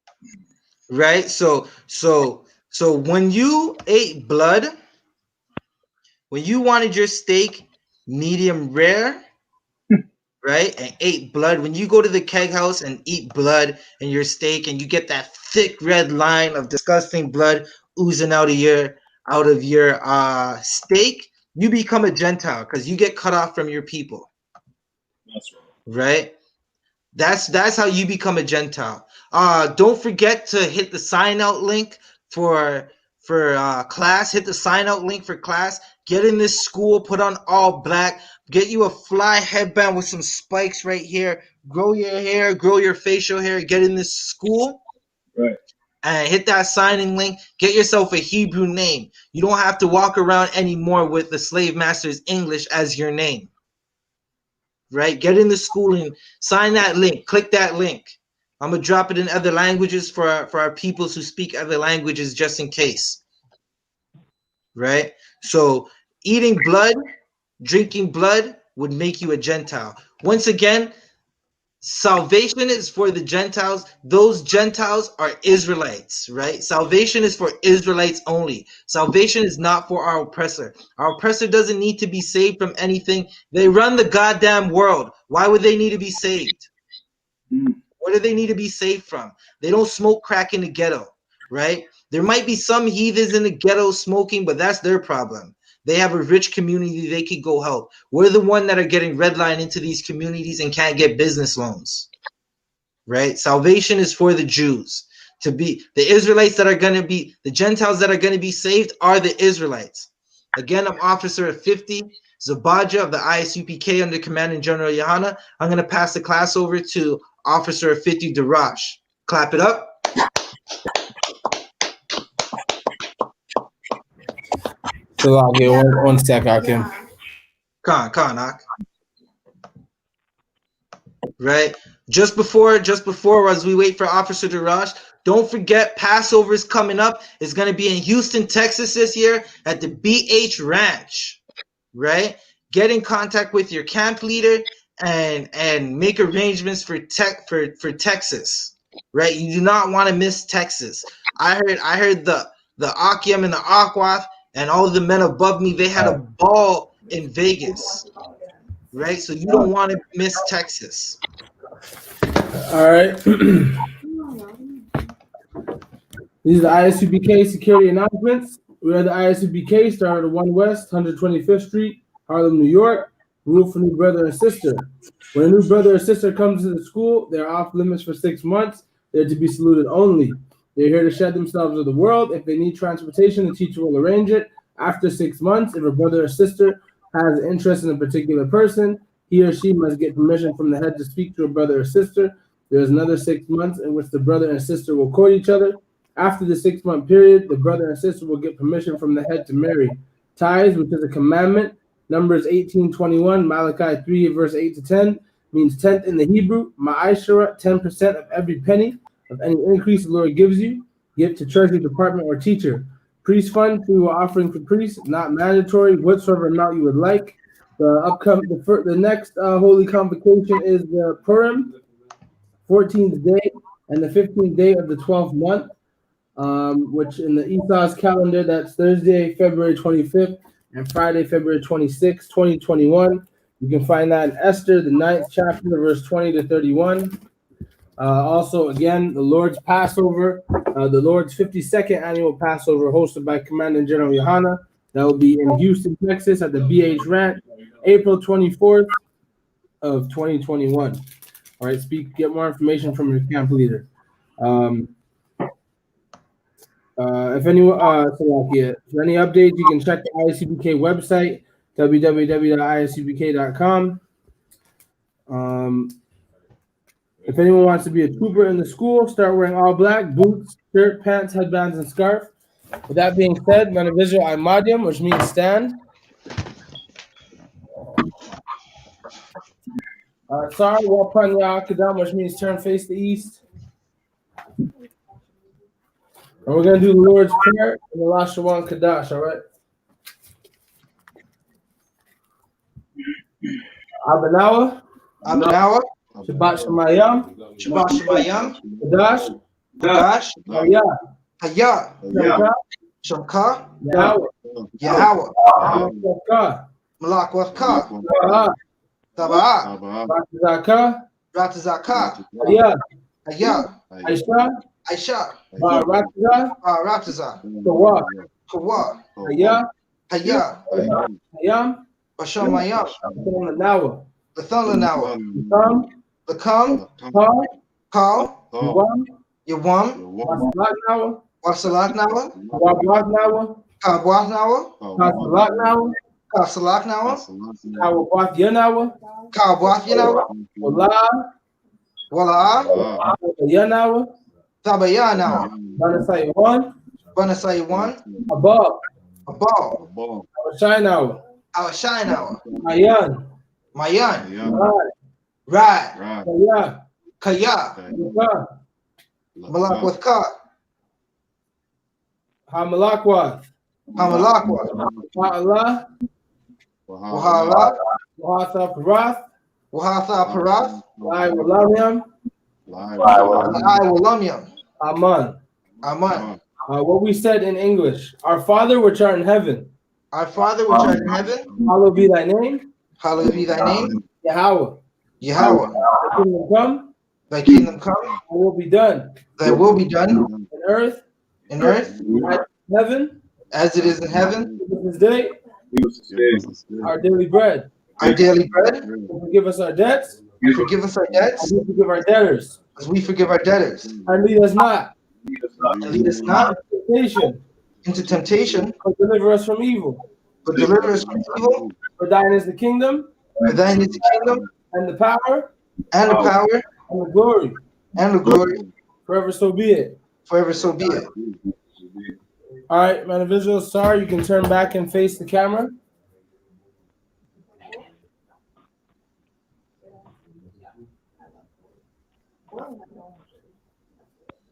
Right? So when you ate blood, when you wanted your steak medium rare, right, and ate blood, when you go to the keg house and eat blood in your steak and you get that thick red line of disgusting blood oozing out of your steak, you become a Gentile because you get cut off from your people. That's right. That's how you become a Gentile. Don't forget to hit the sign out link for class. Hit the sign out link for class. Get in this school. Put on all black. Get you a fly headband with some spikes right here. Grow your hair. Grow your facial hair. Get in this school. right. And hit that signing link. Get yourself a Hebrew name. You don't have to walk around anymore with the slave master's English as your name. right? Get in the school and sign that link. Click that link. I'm gonna drop it in other languages for our peoples who speak other languages, just in case, right? So eating blood, drinking blood would make you a Gentile. Once again, salvation is for the Gentiles. Those Gentiles are Israelites, right? Salvation is for Israelites only. Salvation is not for our oppressor. Our oppressor doesn't need to be saved from anything. They run the goddamn world. Why would they need to be saved? What do they need to be saved from? They don't smoke crack in the ghetto, right? There might be some heathens in the ghetto smoking, but that's their problem. They have a rich community they could go help. We're the one that are getting redlined into these communities and can't get business loans, right? Salvation is for the Jews. To be the Israelites that are going to be, the Gentiles that are going to be saved are the Israelites. Again, I'm Officer of 50, Zabaja of the I.S.U.P.K under Commanding General YAHANNA. I'm going to pass the class over to Officer of 50, Darash. Clap it up. So I'll get one sec, Akim. Con, right? Just before, as we wait for Officer Darash, don't forget Passover is coming up. It's going to be in Houston, Texas this year at the BH Ranch, right? Get in contact with your camp leader and make arrangements for Texas, right? You do not want to miss Texas. I heard the Akim and the Akwath and all of the men above me, they had a ball in Vegas, right? So you don't want to miss Texas. All right. These are the I.S.U.P.K security announcements. We are the I.S.U.P.K, started at 1 West, 125th Street, Harlem, New York. Rule for new brother and sister. When a new brother or sister comes to the school, they're off limits for 6 months. They're to be saluted only. They're here to shed themselves of the world. If they need transportation, the teacher will arrange it. After 6 months, if a brother or sister has an interest in a particular person, he or she must get permission from the head to speak to a brother or sister. There is another 6 months in which the brother and sister will court each other. After the 6 month period, the brother and sister will get permission from the head to marry. Tithes, which is a commandment, Numbers 18:21, Malachi 3, verse 8 to 10, means tenth in the Hebrew. Ma'ashara, 10% of every penny of any increase the Lord gives you. Give to treasury department or teacher. Priest fund through offering for priests, not mandatory, whatsoever amount you would like. The next holy convocation is the Purim, 14th day and the 15th day of the 12th month, which in the Esau's calendar, that's Thursday, February 25th and Friday, February 26th, 2021. You can find that in Esther, the 9th chapter, verse 20 to 31. Also, again, the Lord's Passover, the Lord's 52nd annual Passover hosted by Commanding General YAHANNA. That will be in Houston, Texas at the BH Ranch, April 24th of 2021. All right, get more information from your camp leader. If any updates, you can check the I.S.U.P.K website, www.isupk.com. If anyone wants to be a trooper in the school, start wearing all black, boots, shirt, pants, headbands, and scarf. With that being said, Manavision Imadium, which means stand. Sorry, Wapanya Akadam, which means turn face to east. And we're going to do the Lord's Prayer and the Lashawan Kadash, all right? Abanawa. Shabbat Shemayam. Kadash. Hayah. Shamka. Yahweh. Malak Wafka. Tabaa. Ratazaka. Hayah. Aisha. Rataza. Kawa. Hayah. Bashamayam. Bathalanawa. Lakam. Kal. Yawam. Wasalaknawa. Kabwathnawa. Kasalaknawa. Kabwathanawa. Wala. Tabayanawa. Banasaywan. Abal. Our shine hour. Mayan. Mayan, Mayan, Rad, Rad, Kaya, Kaya, Yaka, Malak with Ka, Hamalakwath, Hamalakwa, Ha'ala, Wahala, Wahatha Parath, Wahatha Parath, Lai Walamiam, I Walamyam, Aman. Aman. What we said in English, our Father which art in heaven, Our Father which art in heaven, hallowed be thy name, hallowed be thy name, Yahweh. Yahweh. Thy kingdom come, Thy kingdom come, thy will be done thy will be done in earth, in earth as in heaven. as it is in heaven. Give us this day our daily bread. Our daily bread, And forgive us our debts, and forgive us our debts, as we forgive our debtors. as we forgive our debtors. And lead us not And lead us not into temptation, into temptation, but deliver us from evil. but deliver us from evil. For thine is the kingdom, For thine is the kingdom, and the power, and the power, and the glory, and the glory, forever so be it. forever so be it. All right, man of Israel, sorry, you can turn back and face the camera.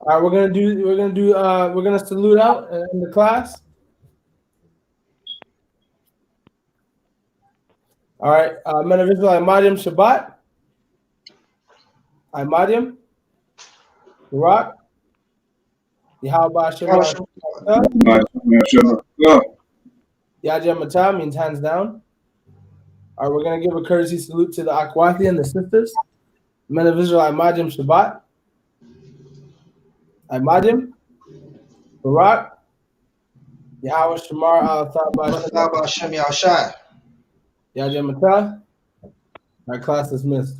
All right, we're gonna salute out in the class. All right, men of Israel, Imadium Shabbat, Imadium, Barak, Yahweh Hashem Yajah Matah means hands down. All right, we're gonna give a courtesy salute to the Akwathi and the sisters. Men of Israel, Imadium Shabbat, Imadium, Barak, Yahweh Shamar Al Thaba Hashem Yahshai. Yajah Matah. Our class dismissed.